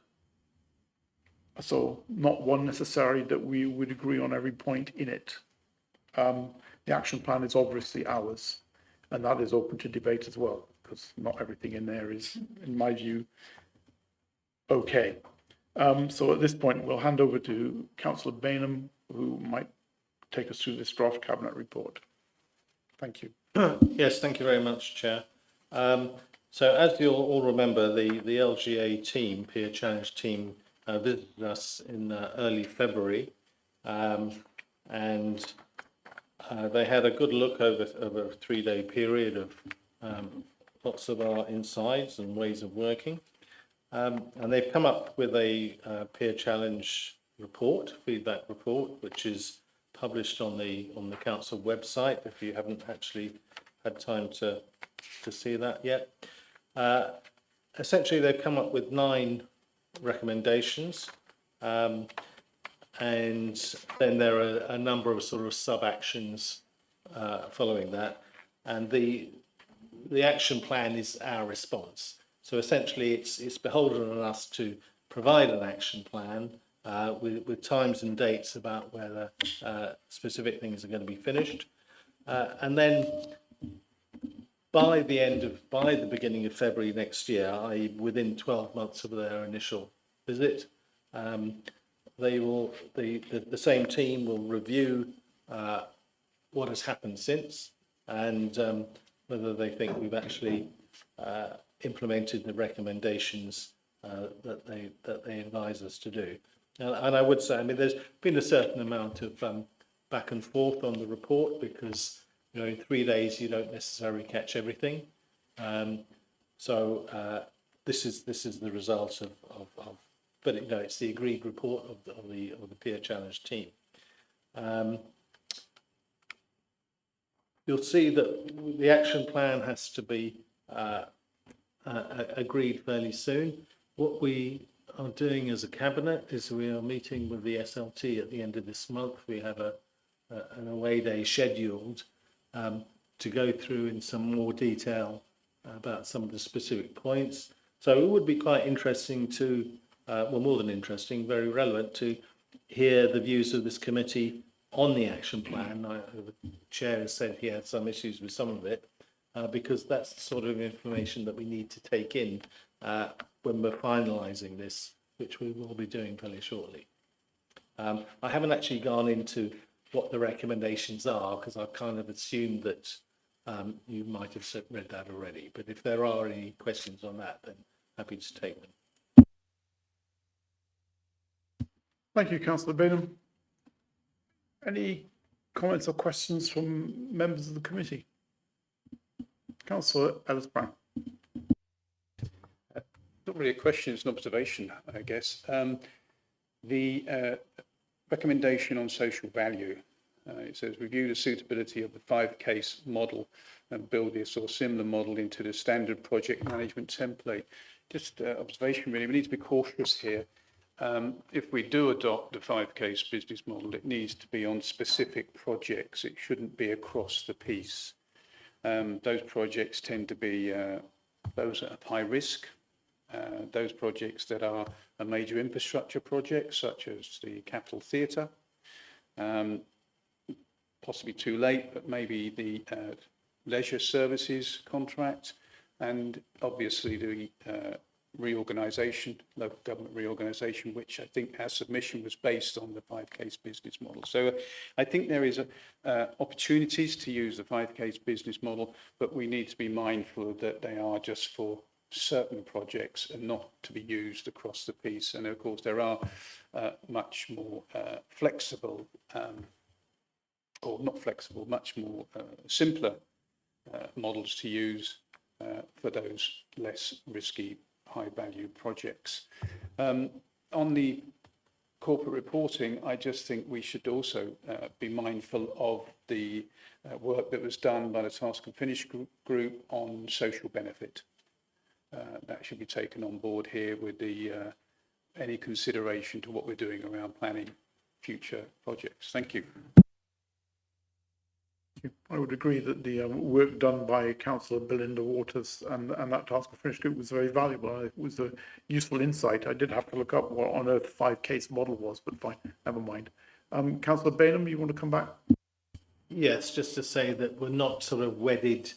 so not one necessarily that we would agree on every point in it. The action plan is obviously ours, and that is open to debate as well, because not everything in there is, in my view, okay. So at this point, we'll hand over to Councillor Bainham, who might take us through this draft cabinet report. Thank you. Yes, thank you very much, Chair. So as you'll all remember, the LGA team, Peer Challenge team, visited us in early February, and they had a good look over a 3-day period of lots of our insights and ways of working. And they've come up with a Peer Challenge report, feedback report, which is published on the council website if you haven't actually had time to see that yet. Essentially, they've come up with 9 recommendations, and then there are a number of sort of sub-actions following that, and the action plan is our response. So essentially, it's beholden on us to provide an action plan with times and dates about where the specific things are going to be finished, and then by the beginning of February next year, i.e. within 12 months of their initial visit, the same team will review what has happened since, and whether they think we've actually implemented the recommendations that they advise us to do. And I would say, I mean, there's been a certain amount of back and forth on the report because, you know, in 3 days you don't necessarily catch everything. So this is the result of but you know, it's the agreed report of the Peer Challenge team. You'll see that the action plan has to be agreed fairly soon. What we are doing as a cabinet is we are meeting with the SLT at the end of this month. We have an away day scheduled to go through in some more detail about some of the specific points. So it would be quite interesting to, well, more than interesting, very relevant to hear the views of this committee on the action plan. The chair has said he had some issues with some of it, because that's the sort of information that we need to take in when we're finalising this, which we will be doing fairly shortly. I haven't actually gone into what the recommendations are because I've kind of assumed that you might have read that already. But if there are any questions on that, then happy to take them. Thank you, Councillor Bainham. Any comments or questions from members of the committee? Councillor Ellis-Brown. Not really a question, it's an observation, I guess. The recommendation on social value, it says review the suitability of the 5-case model and build this or similar model into the standard project management template. Just observation really, we need to be cautious here. If we do adopt the 5-case business model, it needs to be on specific projects. It shouldn't be across the piece. Those projects tend to be those at high risk. Those projects that are a major infrastructure project, such as the Capitol Theatre, possibly too late, but maybe the leisure services contract, and obviously the reorganisation, local government reorganisation, which I think our submission was based on the 5-case business model. So I think there is opportunities to use the 5-case business model, but we need to be mindful that they are just for certain projects and not to be used across the piece. And of course there are much more flexible or not flexible, much more simpler models to use for those less risky high value projects. On the corporate reporting, I just think we should also be mindful of the work that was done by the Task and Finish group on social benefit. That should be taken on board here with the any consideration to what we're doing around planning future projects. Thank you. I would agree that the work done by Councillor Belinda Waters and that Task and Finish group was very valuable. It was a useful insight. I did have to look up what on earth the 5-case model was, but fine, never mind. Councillor Bainham, you want to come back? Yes, just to say that we're not sort of wedded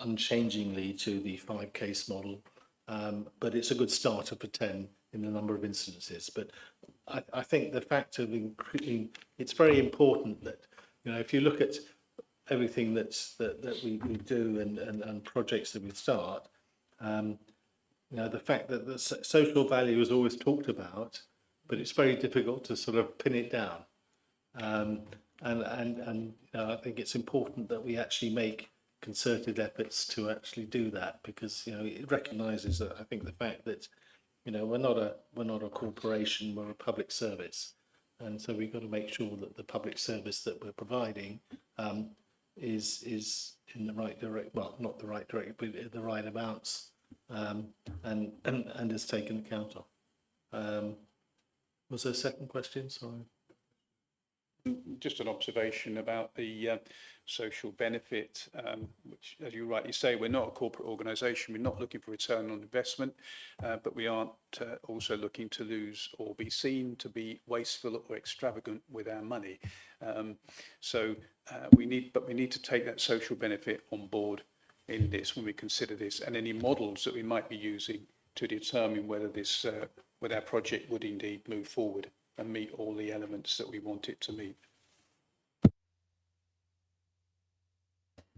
unchangingly to the 5-case model, but it's a good starter for 10 in a number of instances. But I think the fact of increasing, it's very important that, you know, if you look at everything that we do and projects that we start, you know, the fact that the social value is always talked about, but it's very difficult to sort of pin it down. And you know, I think it's important that we actually make concerted efforts to actually do that, because, you know, it recognises that, I think, the fact that, you know, we're not a corporation, we're a public service, and so we've got to make sure that the public service that we're providing is in the right direct, well, not the right direct, but the right amounts, and is taken account of. Was there a second question? Sorry. Just an observation about the social benefit, which, as you rightly say, we're not a corporate organisation. We're not looking for return on investment, but we aren't also looking to lose or be seen to be wasteful or extravagant with our money. So we need to take that social benefit on board in this when we consider this, and any models that we might be using to determine whether this whether our project would indeed move forward and meet all the elements that we want it to meet.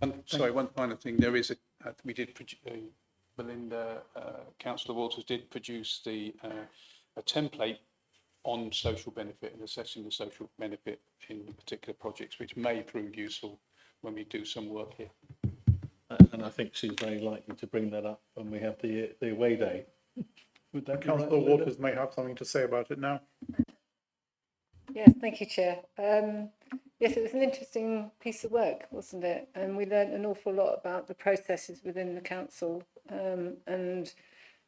And sorry, one final thing. There is we did Belinda, Councillor Walters did produce a template on social benefit and assessing the social benefit in particular projects, which may prove useful when we do some work here. And I think she's very likely to bring that up when we have the away day. Would that Councillor Waters may have something to say about it now. Yes, thank you, Chair. Yes, it was an interesting piece of work, wasn't it? And we learned an awful lot about the processes within the council, and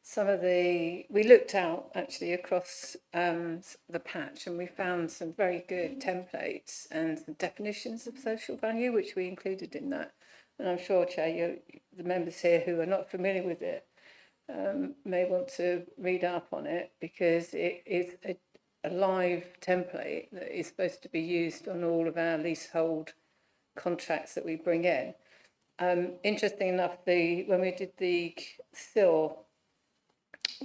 some of we looked out actually across the patch, and we found some very good templates and some definitions of social value, which we included in that. And I'm sure, Chair, the members here who are not familiar with it may want to read up on it, because it is a live template that is supposed to be used on all of our leasehold contracts that we bring in. Interesting enough, when we did the SIL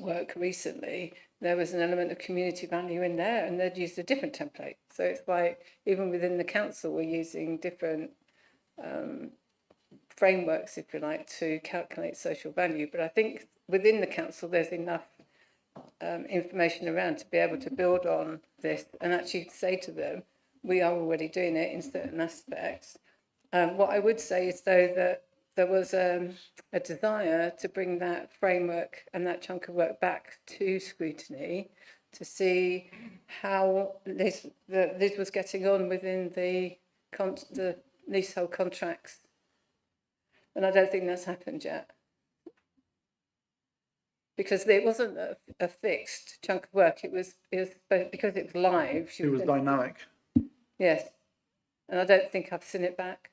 work recently, there was an element of community value in there, and they'd used a different template. So it's like, even within the council, we're using different frameworks, if you like, to calculate social value. But I think within the council, there's enough information around to be able to build on this and actually say to them, we are already doing it in certain aspects. What I would say is, though, that there was a desire to bring that framework and that chunk of work back to scrutiny to see how Liz was getting on within the leasehold contracts. And I don't think that's happened yet. Because it wasn't a fixed chunk of work. It was because it was live. It was dynamic. Yes. And I don't think I've seen it back.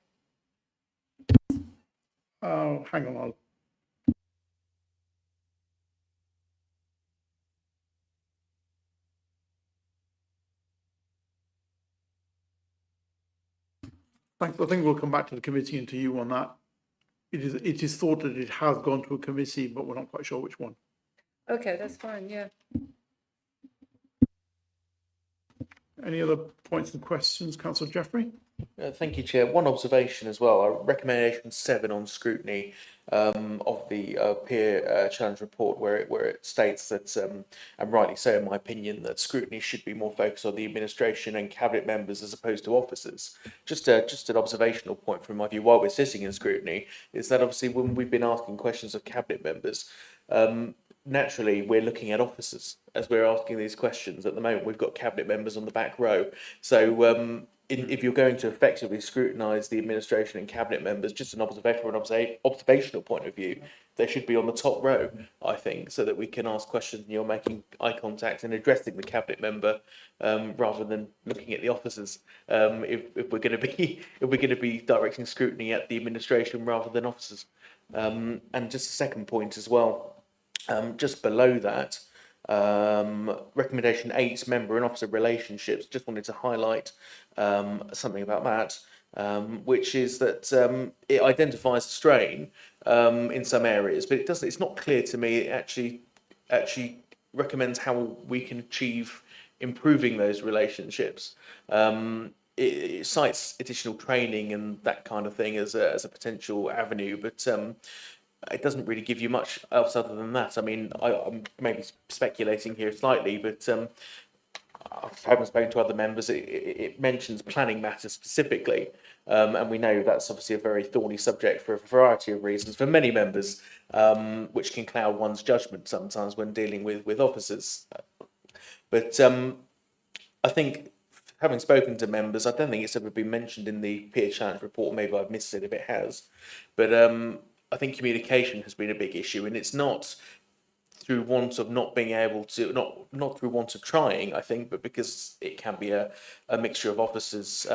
Oh, hang on. Thanks. I think we'll come back to the committee and to you on that. It is thought that it has gone to a committee, but we're not quite sure which one. Okay, that's fine, yeah. Any other points and questions, Councillor Jeffrey? Thank you, Chair. One observation as well. Recommendation 7 on scrutiny of the peer challenge report, where it states that, and rightly so in my opinion, that scrutiny should be more focused on the administration and cabinet members as opposed to officers. Just an observational point from my view, while we're sitting in scrutiny, is that obviously when we've been asking questions of cabinet members, naturally we're looking at officers as we're asking these questions. At the moment, we've got cabinet members on the back row, so. If you're going to effectively scrutinise the administration and cabinet members, just from an observational point of view, they should be on the top row, I think, so that we can ask questions and you're making eye contact and addressing the cabinet member rather than looking at the officers. If we're going to be directing scrutiny at the administration rather than officers, and just a second point as well, just below that. Recommendation 8, member and officer relationships. Just wanted to highlight something about that, which is that it identifies a strain in some areas, but it's not clear to me. It actually recommends how we can achieve improving those relationships. It cites additional training and that kind of thing as a potential avenue, but it doesn't really give you much else other than that. I mean, I'm maybe speculating here slightly, but I haven't spoken to other members. It mentions planning matters specifically, and we know that's obviously a very thorny subject for a variety of reasons for many members, which can cloud one's judgment sometimes when dealing with officers. But I think, having spoken to members, I don't think it's ever been mentioned in the peer challenge report. Maybe I've missed it if it has, but I think communication has been a big issue, and it's not through want of not being able to, not through want of trying, I think, but because it can be a mixture of officers,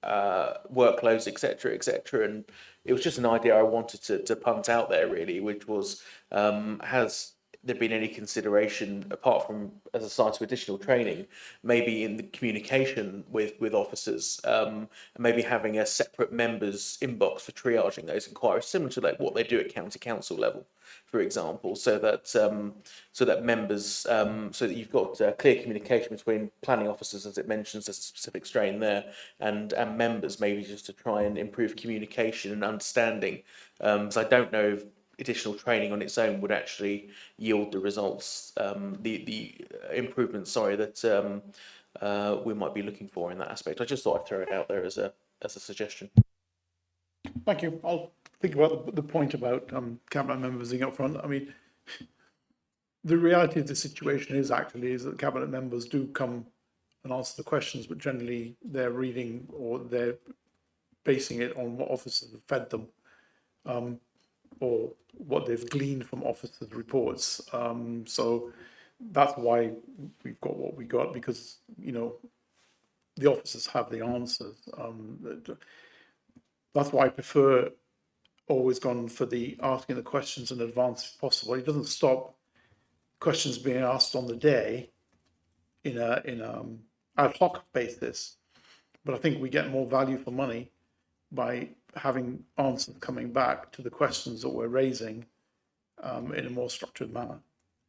workloads, etc. And it was just an idea I wanted to punt out there, really, which was, has there been any consideration, apart from as a side to additional training, maybe in the communication with officers, and maybe having a separate members inbox for triaging those inquiries, similar to like what they do at county council level, for example, so that members, so that you've got clear communication between planning officers, as it mentions, there's a specific strain there, and members, maybe just to try and improve communication and understanding. So I don't know if additional training on its own would actually yield the results, the improvements, that we might be looking for in that aspect. I just thought I'd throw it out there as a suggestion. Thank you. I'll think about the point about cabinet members being up front. I mean, the reality of the situation is that cabinet members do come and answer the questions, but generally they're reading or they're basing it on what officers have fed them, or what they've gleaned from officers' reports. So that's why we've got what we got, because, the officers have the answers. That's why I prefer always gone for the asking the questions in advance if possible. It doesn't stop questions being asked on the day in a ad hoc basis, but I think we get more value for money by having answers coming back to the questions that we're raising in a more structured manner.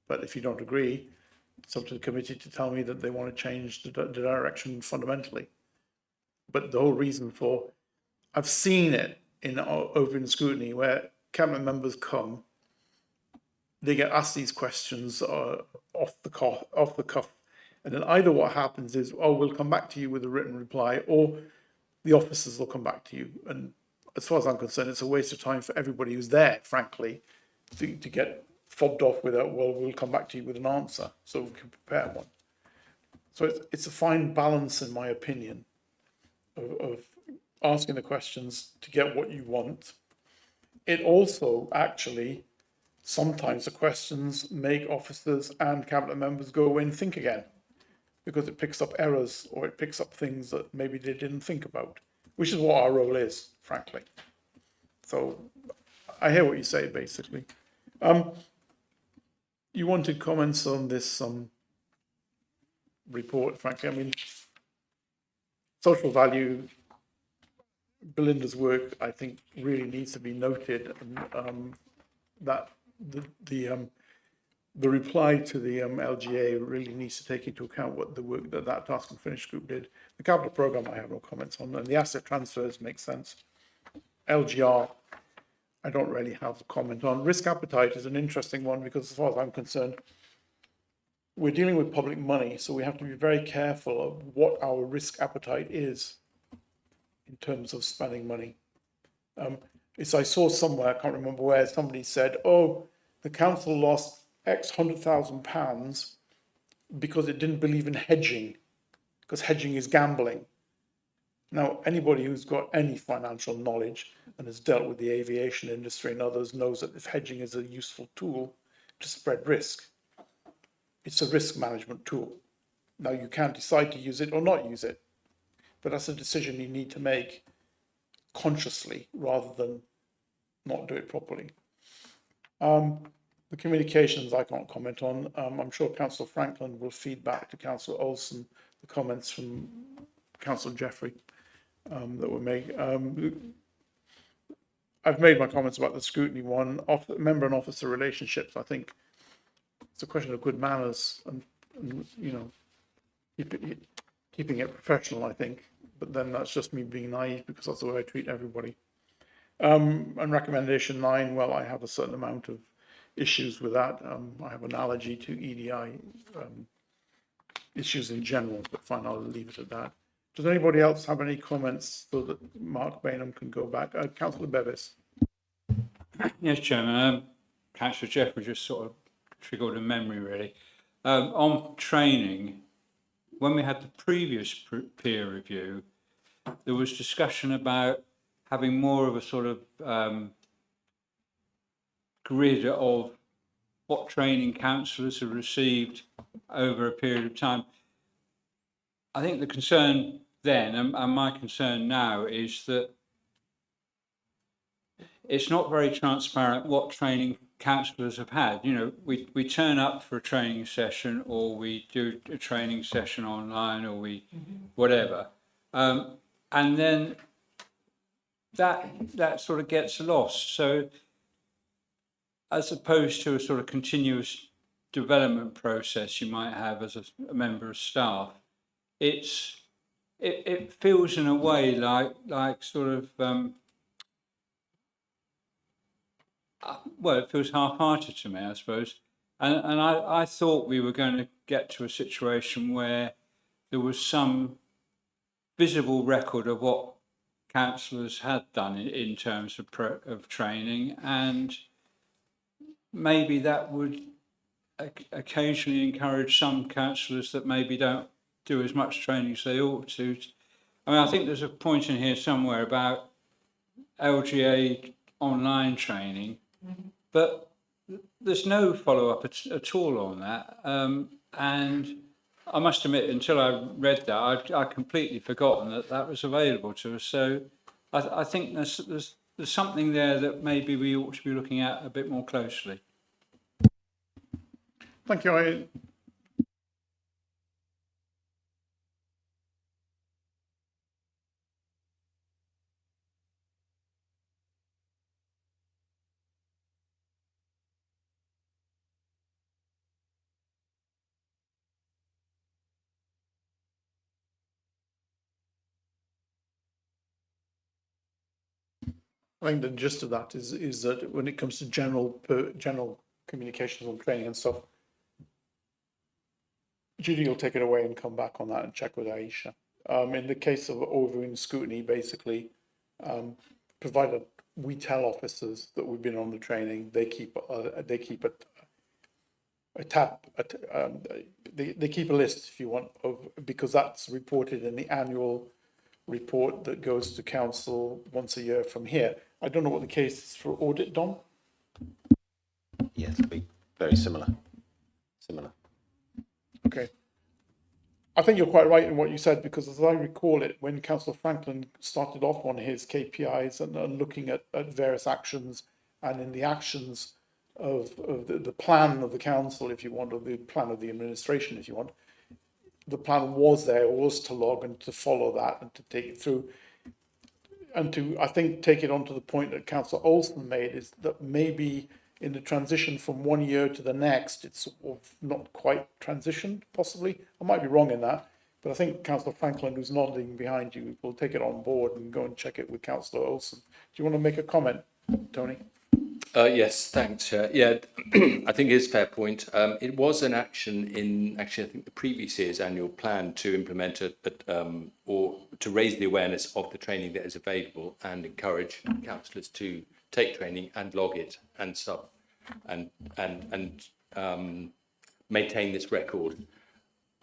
But if you don't agree, it's up to the committee to tell me that they want to change the direction fundamentally. But the whole reason for, I've seen it over in scrutiny where cabinet members come they get asked these questions off the cuff, and then either what happens is, oh, we'll come back to you with a written reply, or the officers will come back to you. And as far as I'm concerned, it's a waste of time for everybody who's there, frankly, to get fobbed off with a, well, we'll come back to you with an answer, so we can prepare one. So it's a fine balance, in my opinion, of asking the questions to get what you want. It also actually, sometimes the questions make officers and cabinet members go away and think again, because it picks up errors or it picks up things that maybe they didn't think about, which is what our role is, frankly. So I hear what you say, basically. You wanted comments on this report, frankly. I mean, social value, Belinda's work, I think, really needs to be noted, and that the reply to the LGA really needs to take into account what the work that Task and Finish group did. The capital programme I have no comments on, and the asset transfers make sense. LGR, I don't really have a comment on. Risk appetite is an interesting one, because as far as I'm concerned, we're dealing with public money, so we have to be very careful of what our risk appetite is in terms of spending money. I saw somewhere, I can't remember where, somebody said, oh, the council lost X £100,000 because it didn't believe in hedging, because hedging is gambling. Now, anybody who's got any financial knowledge and has dealt with the aviation industry and others knows that if hedging is a useful tool to spread risk, it's a risk management tool. Now, you can decide to use it or not use it, but that's a decision you need to make consciously rather than not do it properly. The communications I can't comment on. I'm sure Councillor Franklin will feed back to Councillor Olsen the comments from Councillor Jeffrey that were made. I've made my comments about the scrutiny one. Member and officer relationships, I think it's a question of good manners and you know, keeping it professional, I think. But then that's just me being naive, because that's the way I treat everybody. And recommendation 9, well, I have a certain amount of issues with that. I have an allergy to EDI issues in general, but fine, I'll leave it at that. Does anybody else have any comments so that Mark Bainham can go back? Councillor Bevis. Yes, Chairman. Councillor Jeffrey just sort of triggered a memory, really. On training, when we had the previous peer review, there was discussion about having more of a sort of grid of what training councillors have received over a period of time. I think the concern then, and my concern now, is that it's not very transparent what training councillors have had. You know, we turn up for a training session, or we do a training session online, or we whatever, and then that sort of gets lost. So as opposed to a sort of continuous development process you might have as a member of staff, it feels in a way like sort of well, it feels half-hearted to me, I suppose. And I thought we were going to get to a situation where there was some visible record of what councillors had done in terms of training, and maybe that would occasionally encourage some councillors that maybe don't do as much training as they ought to. I mean, I think there's a point in here somewhere about LGA online training, but there's no follow-up at all on that. And I must admit, until I read that, I completely forgotten that was available to us. So I think there's something there that maybe we ought to be looking at a bit more closely. Thank you. I think the gist of that is that when it comes to general communications on training and stuff. Judy will take it away and come back on that and check with Aisha. In the case of overviewing scrutiny, basically, provided we tell officers that we've been on the training, they keep a tab, they keep a list, if you want, of, because that's reported in the annual report that goes to council once a year from here. I don't know what the case is for audit, Dom? Yes, it'll be very similar. Okay. I think you're quite right in what you said, because as I recall it, when Councillor Franklin started off on his KPIs and looking at various actions, and in the actions of the plan of the council, if you want, or the plan of the administration, if you want, the plan was to log and to follow that and to take it through. And to, I think, take it on to the point that Councillor Olsen made, is that maybe in the transition from one year to the next, it's sort of not quite transitioned, possibly. I might be wrong in that, but I think Councillor Franklin, who's nodding behind you, will take it on board and go and check it with Councillor Olsen. Do you want to make a comment, Tony? Yes, thanks, Chair. Yeah, I think it is a fair point. It was an action in, actually, I think the previous year's annual plan to implement or to raise the awareness of the training that is available and encourage councillors to take training and log it and stuff, and maintain this record.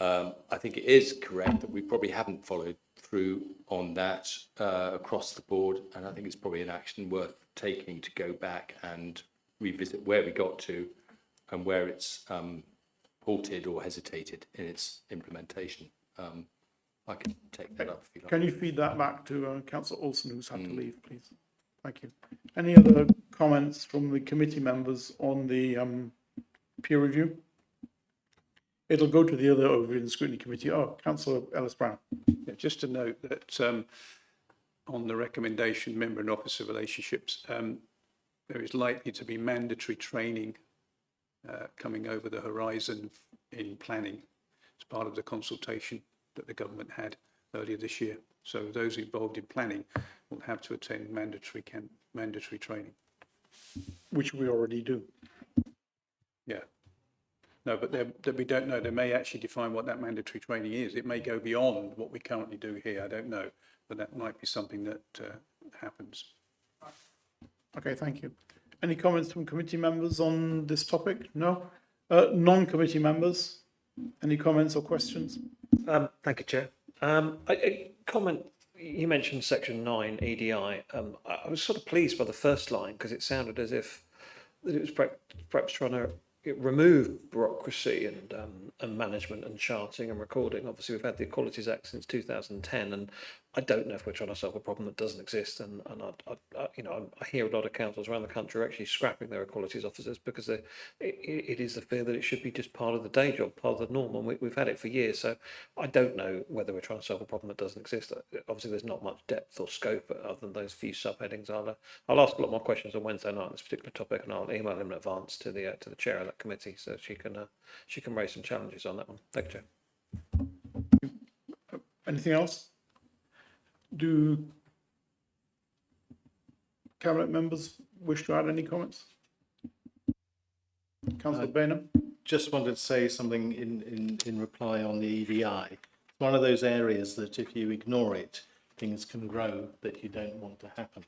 I think it is correct that we probably haven't followed through on that across the board, and I think it's probably an action worth taking to go back and revisit where we got to and where it's halted or hesitated in its implementation. I can take that up if you like. Can you feed that back to Councillor Olsen, who's had to leave, please? Thank you. Any other comments from the committee members on the peer review? It'll go to the other overview and scrutiny committee. Oh, Councillor Ellis-Brown. Yeah, just to note that on the recommendation, member and officer relationships, there is likely to be mandatory training coming over the horizon in planning as part of the consultation that the government had earlier this year. So those involved in planning will have to attend mandatory training. Which we already do. Yeah. No, but we don't know. They may actually define what that mandatory training is. It may go beyond what we currently do here. I don't know, but that might be something that happens. Okay, thank you. Any comments from committee members on this topic? No? Non-committee members? Any comments or questions? Thank you, Chair. A comment, you mentioned section 9 EDI. I was sort of pleased by the first line, because it sounded as if it was perhaps trying to remove bureaucracy and management and charting and recording. Obviously, we've had the Equalities Act since 2010, and I don't know if we're trying to solve a problem that doesn't exist. And I hear a lot of councils around the country are actually scrapping their equalities officers because it is the fear that it should be just part of the day job, part of the norm, and we've had it for years. So I don't know whether we're trying to solve a problem that doesn't exist. Obviously, there's not much depth or scope other than those few subheadings. I'll ask a lot more questions on Wednesday night on this particular topic, and I'll email him in advance to the chair of that committee so she can raise some challenges on that one. Thank you, Chair. Anything else? Do Cabinet members wish to add any comments? Councillor Bainham? Just wanted to say something in reply on the EDI. It's one of those areas that if you ignore it, things can grow that you don't want to happen.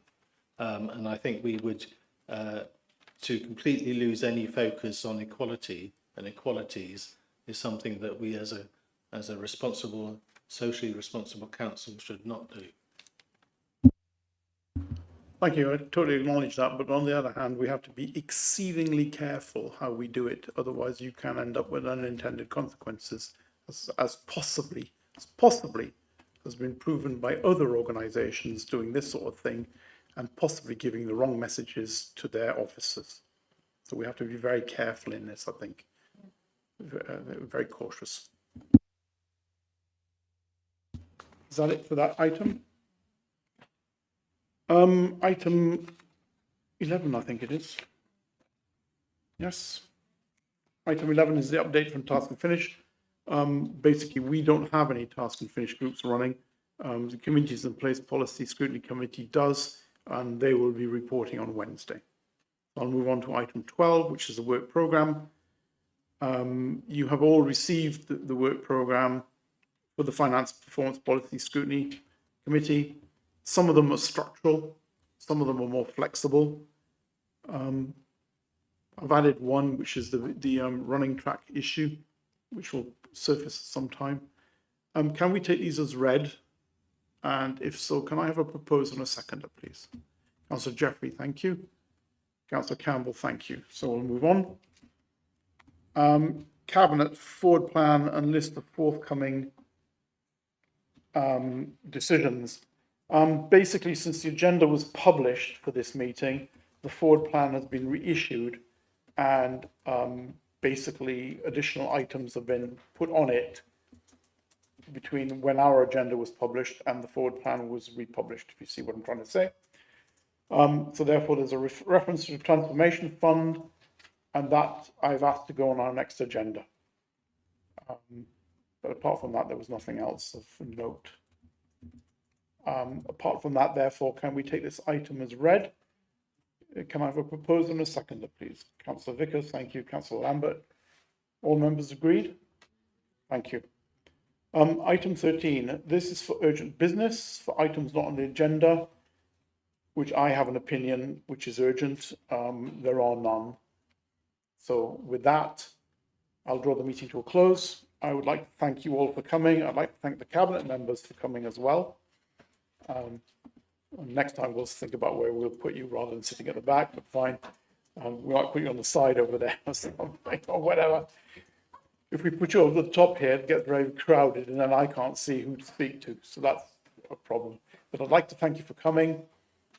And I think we would, to completely lose any focus on equality and equalities is something that we as a responsible, socially responsible council should not do. Thank you. I totally acknowledge that. But on the other hand, we have to be exceedingly careful how we do it. Otherwise, you can end up with unintended consequences, as possibly has been proven by other organisations doing this sort of thing and possibly giving the wrong messages to their officers. So we have to be very careful in this, I think. Very cautious. Is that it for that item? Item 11, I think it is. Yes. Item 11 is the update from Task and Finish. Basically, we don't have any Task and Finish groups running. The Communities in Place Policy Scrutiny Committee does, and they will be reporting on Wednesday. I'll move on to item 12, which is the work programme. You have all received the work programme for the Finance Performance Policy Scrutiny Committee. Some of them are structural, some of them are more flexible. I've added one, which is the running track issue, which will surface at some time. Can we take these as read? And if so, can I have a proposer and a seconder, please? Councillor Jeffrey, thank you. Councillor Campbell, thank you. So we'll move on. Cabinet forward plan and list of forthcoming decisions. Basically, since the agenda was published for this meeting, the forward plan has been reissued, and basically additional items have been put on it between when our agenda was published and the forward plan was republished, if you see what I'm trying to say. So therefore, there's a reference to the transformation fund, and that I've asked to go on our next agenda. But apart from that, there was nothing else of note. Apart from that, therefore, can we take this item as read? Can I have a proposer and a seconder, please? Councillor Vickers, thank you. Councillor Lambert. All members agreed? Thank you. Item 13, this is for urgent business, for items not on the agenda, which I have an opinion, which is urgent. There are none. So with that, I'll draw the meeting to a close. I would like to thank you all for coming. I'd like to thank the cabinet members for coming as well. Next time we'll think about where we'll put you rather than sitting at the back, but fine. We might put you on the side over there or something, or whatever. If we put you over the top here, it gets very crowded and then I can't see who to speak to. So that's a problem. But I'd like to thank you for coming,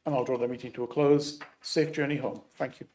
and I'll draw the meeting to a close. Safe journey home. Thank you.